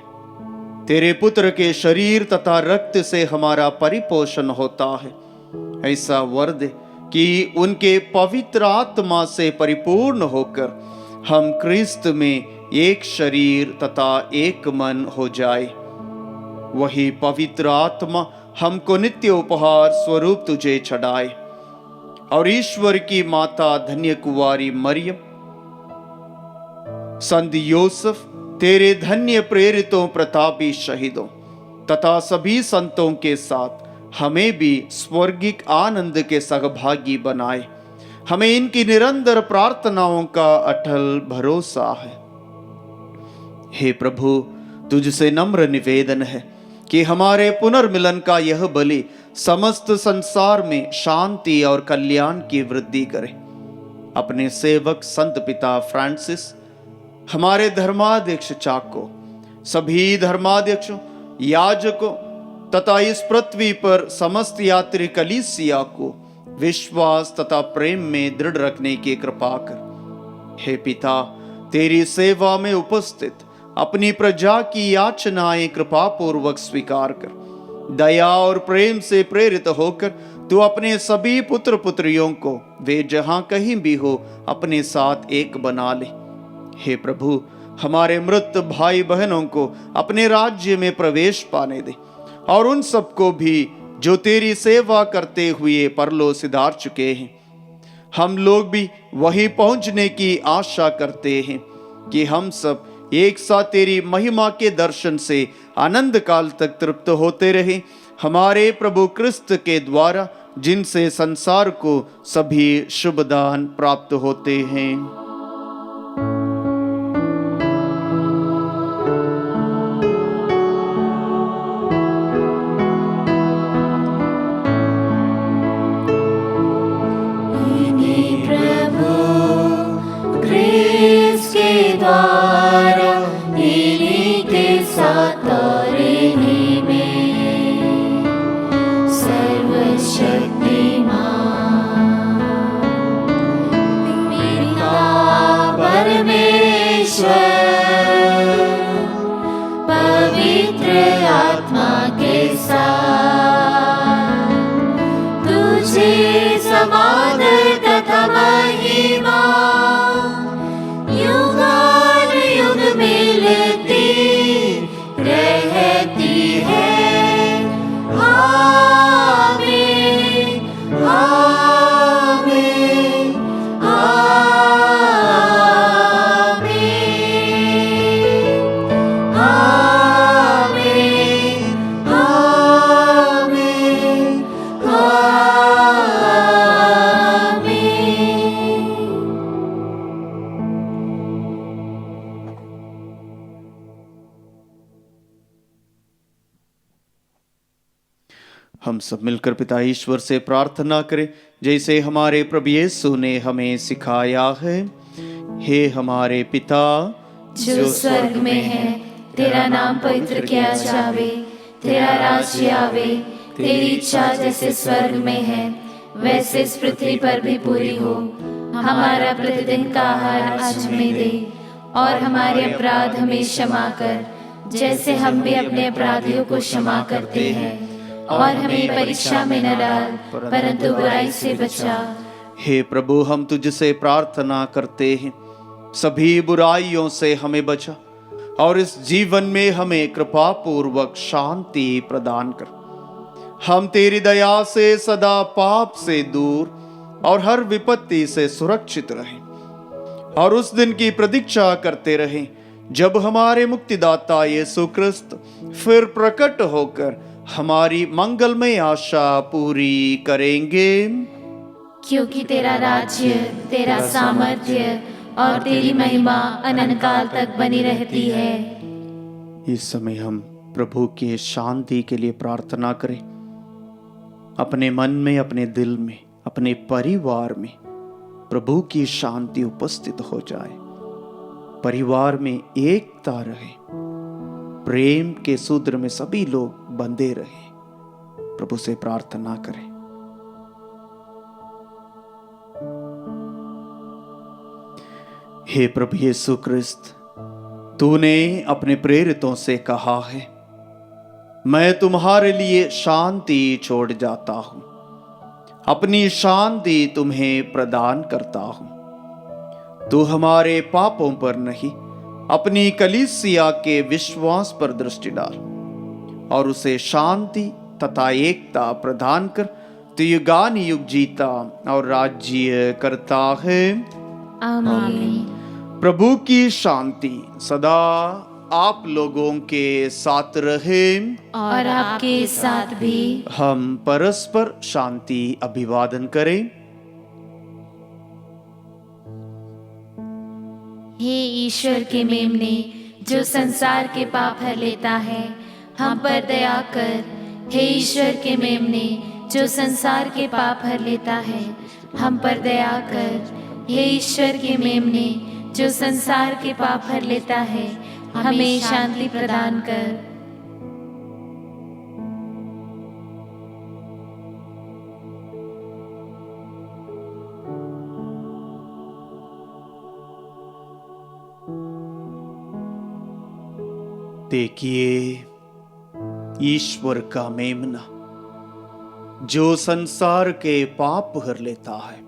Speaker 1: तेरे पुत्र के शरीर तथा रक्त से हमारा परिपोषण होता है। ऐसा वर दे कि उनके पवित्र आत्मा से परिपूर्ण होकर हम क्रिस्त में एक शरीर तथा एक मन हो जाए। वही पवित्र आत्मा हमको नित्य उपहार स्वरूप तुझे चढ़ाए और ईश्वर की माता धन्य कुंवारी मरियम, संत यूसुफ, तेरे धन्य प्रेरितों प्रतापी शहीदों तथा सभी संतों के साथ हमें भी स्वर्गिक आनंद के सहभागी बनाए। हमें इनकी निरंतर प्रार्थनाओं का अटल भरोसा है। हे प्रभु, तुझसे नम्र निवेदन है कि हमारे पुनर्मिलन का यह बलि समस्त संसार में शांति और कल्याण की वृद्धि करे। अपने सेवक संत पिता फ्रांसिस, हमारे धर्माध्यक्ष चाको, सभी धर्माध्यक्षों, याजकों तथा इस पृथ्वी पर समस्त यात्री कलीसिया को विश्वास तथा प्रेम में दृढ़ रखने की कृपा कर। हे पिता, तेरी सेवा में उपस्थित अपनी प्रजा की याचनाएं कृपा पूर्वक स्वीकार कर, दया और प्रेम से प्रेरित होकर तू अपने सभी पुत्र पुत्रियों को वे जहां कहीं भी हो अपने साथ एक बना ले। हे प्रभु, हमारे मृत भाई बहनों को अपने राज्य में प्रवेश पाने दे और उन सबको भी जो तेरी सेवा करते हुए परलोक सिधार चुके हैं। हम लोग भी वहीं पहुंचने की आशा करते हैं कि हम सब एक साथ तेरी महिमा के दर्शन से आनंद काल तक तृप्त होते रहे, हमारे प्रभु क्रिस्त के द्वारा, जिनसे संसार को सभी शुभ दान प्राप्त होते हैं।
Speaker 2: सर्वशक्तिमान पिता
Speaker 1: हम सब मिलकर पिता ईश्वर से प्रार्थना करें जैसे हमारे प्रभु यीशु ने हमें सिखाया है। हे हमारे पिता
Speaker 2: जो स्वर्ग में है, तेरा नाम पवित्र किया जावे, तेरा राज्य आवे, तेरी इच्छा जैसे स्वर्ग में है वैसे इस पृथ्वी पर भी पूरी हो। हमारा प्रतिदिन का आहार आज हमें दे, और हमारे अपराध हमें क्षमा कर जैसे हम भी अपने अपराधियों को क्षमा करते हैं, और हमें परीक्षा में न डाल परंतु बुराई से बचा।
Speaker 1: हे प्रभु, हम तुझसे प्रार्थना करते हैं, सभी बुराइयों से हमें बचा और इस जीवन में हमें कृपा पूर्वक शांति प्रदान कर। हम तेरी दया से सदा पाप से दूर और हर विपत्ति से सुरक्षित रहें, और उस दिन की प्रतीक्षा करते रहें जब हमारे मुक्तिदाता यीशु क्रिस्त फिर प्रकट होकर हमारी मंगलमय आशा पूरी करेंगे।
Speaker 2: क्योंकि तेरा राज्य, तेरा सामर्थ्य और तेरी महिमा अनंत काल तक बनी रहती है।
Speaker 1: इस समय हम प्रभु की शांति के लिए प्रार्थना करें। अपने मन में, अपने दिल में, अपने परिवार में प्रभु की शांति उपस्थित हो जाए। परिवार में एकता रहे, प्रेम के सूत्र में सभी लोग बंधे रहे। प्रभु से प्रार्थना करें। हे प्रभु यीशु क्रिस्त, तूने अपने प्रेरितों से कहा है, मैं तुम्हारे लिए शांति छोड़ जाता हूं, अपनी शांति तुम्हें प्रदान करता हूं। तू हमारे पापों पर नहीं, अपनी कलीसिया के विश्वास पर दृष्टि डाल और उसे शांति तथा एकता प्रदान कर। तू युगान युग जीता और राज्य करता है।
Speaker 2: आमीन।
Speaker 1: प्रभु की शांति सदा आप लोगों के साथ रहे
Speaker 2: और आपके साथ भी।
Speaker 1: हम परस्पर शांति अभिवादन करें।
Speaker 2: हे ईश्वर के मेमने, जो संसार के पाप हर लेता है, हम पर दया कर। हे ईश्वर के मेमने, जो संसार के पाप हर लेता है, हम पर दया कर। हे ईश्वर के मेमने, जो संसार के पाप हर लेता है, हमें शांति प्रदान कर।
Speaker 1: देखिए ईश्वर का मेमना, जो संसार के पाप हर लेता है।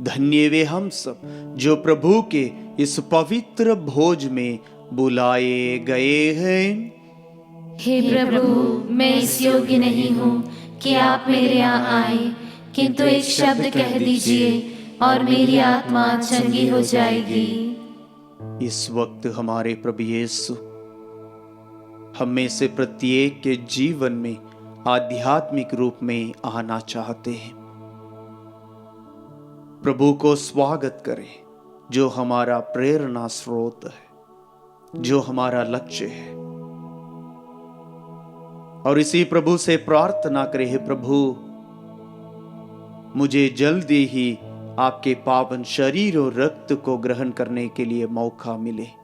Speaker 1: धन्य वे हम सब जो प्रभु के इस पवित्र भोज में बुलाए गए हैं।
Speaker 2: हे प्रभु, मैं इस योग्य नहीं हूँ कि आप मेरे यहाँ आए, किंतु एक शब्द कह दीजिए और मेरी आत्मा चंगी हो जाएगी।
Speaker 1: इस वक्त हमारे प्रभु यीशु हम में से प्रत्येक के जीवन में आध्यात्मिक रूप में आना चाहते हैं। प्रभु को स्वागत करें, जो हमारा प्रेरणा स्रोत है, जो हमारा लक्ष्य है, और इसी प्रभु से प्रार्थना करें, हे प्रभु, मुझे जल्दी ही आपके पावन शरीर और रक्त को ग्रहण करने के लिए मौका मिले।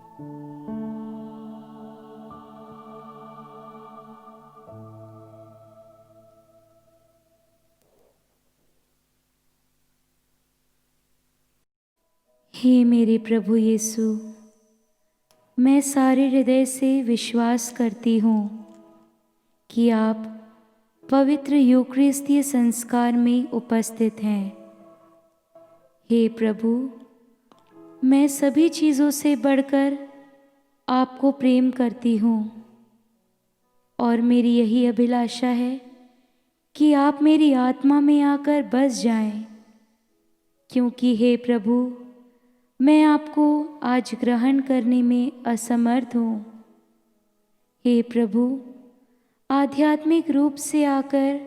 Speaker 6: हे मेरे प्रभु यीशु, मैं सारे हृदय से विश्वास करती हूँ कि आप पवित्र यूकरिस्तीय संस्कार में उपस्थित हैं। हे प्रभु, मैं सभी चीज़ों से बढ़कर आपको प्रेम करती हूँ और मेरी यही अभिलाषा है कि आप मेरी आत्मा में आकर बस जाएं, क्योंकि हे प्रभु, मैं आपको आज ग्रहण करने में असमर्थ हूँ। हे प्रभु, आध्यात्मिक रूप से आकर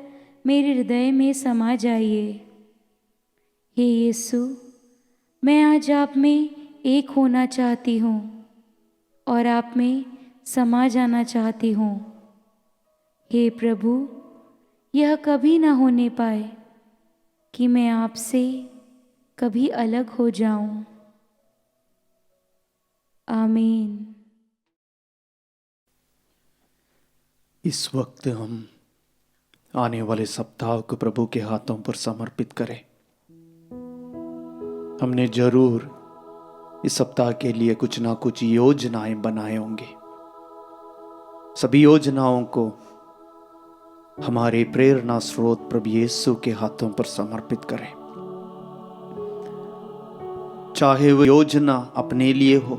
Speaker 6: मेरे हृदय में समा जाइए। हे यीशु, मैं आज आप में एक होना चाहती हूँ और आप में समा जाना चाहती हूँ। हे प्रभु, यह कभी ना होने पाए कि मैं आपसे कभी अलग हो जाऊं। आमीन।
Speaker 1: इस वक्त हम आने वाले सप्ताह को प्रभु के हाथों पर समर्पित करें। हमने जरूर इस सप्ताह के लिए कुछ ना कुछ योजनाएं बनाए होंगे। सभी योजनाओं को हमारे प्रेरणा स्रोत प्रभु यीशु के हाथों पर समर्पित करें। चाहे वो योजना अपने लिए हो,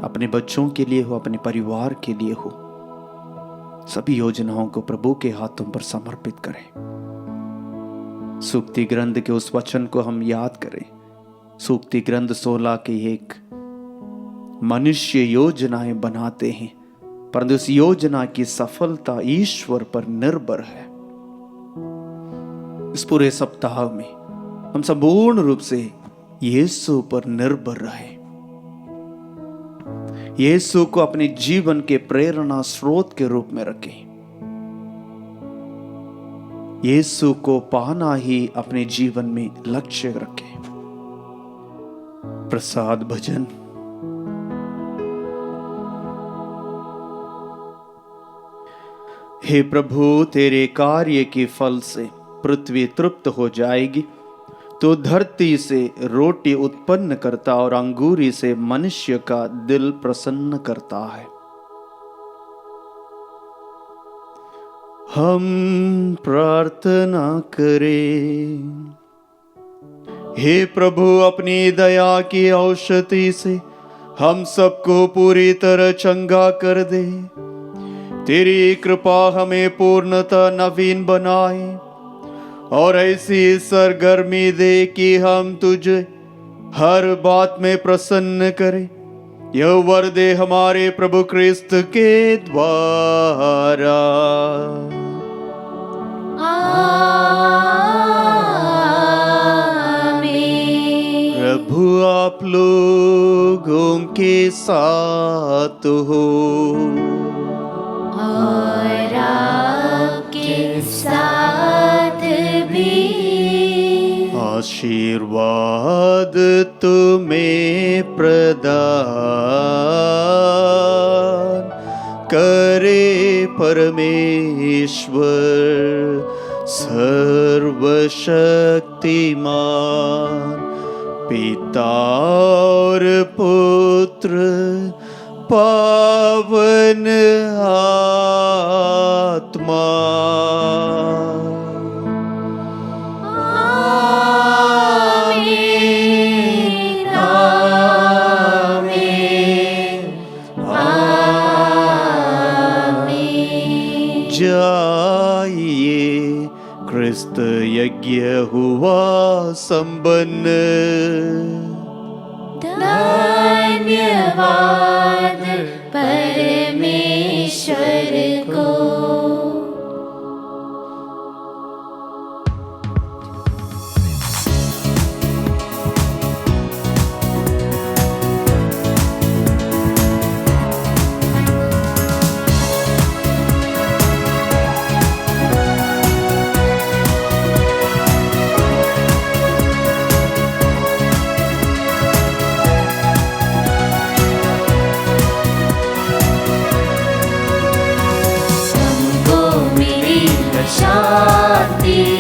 Speaker 1: अपने बच्चों के लिए हो, अपने परिवार के लिए हो, सभी योजनाओं को प्रभु के हाथों पर समर्पित करें। सूक्ति ग्रंथ के उस वचन को हम याद करें। सूक्ति ग्रंथ 16 के एक मनुष्य योजनाएं बनाते हैं, परंतु उस योजना की सफलता ईश्वर पर निर्भर है। इस पूरे सप्ताह में हम संपूर्ण रूप से यीशु पर निर्भर रहे। यीशु को अपने जीवन के प्रेरणा स्रोत के रूप में रखें। यीशु को पाना ही अपने जीवन में लक्ष्य रखें। प्रसाद भजन। हे प्रभु, तेरे कार्य के फल से पृथ्वी तृप्त हो जाएगी। तो धरती से रोटी उत्पन्न करता और अंगूरी से मनुष्य का दिल प्रसन्न करता है। हम प्रार्थना करें। हे प्रभु, अपनी दया की औषधि से हम सबको पूरी तरह चंगा कर दे। तेरी कृपा हमें पूर्णतः नवीन बनाए और ऐसी सरगर्मी दे कि हम तुझे हर बात में प्रसन्न करें। यह वर दे हमारे प्रभु क्रिस्त के द्वारा।
Speaker 2: आमीन।
Speaker 1: प्रभु आप लोगों के साथ हो
Speaker 2: और आपके साथ भी।
Speaker 1: आशीर्वाद तुम्हें प्रदान करे परमेश्वर सर्वशक्तिमान, पिता और पुत्र पावन आत्मा।
Speaker 2: आमीन, आमीन, आमीन।
Speaker 1: जाइए, क्रिस्त यज्ञ हुआ संपन्न।
Speaker 2: धन्यवाद परमेश्वर को। शांति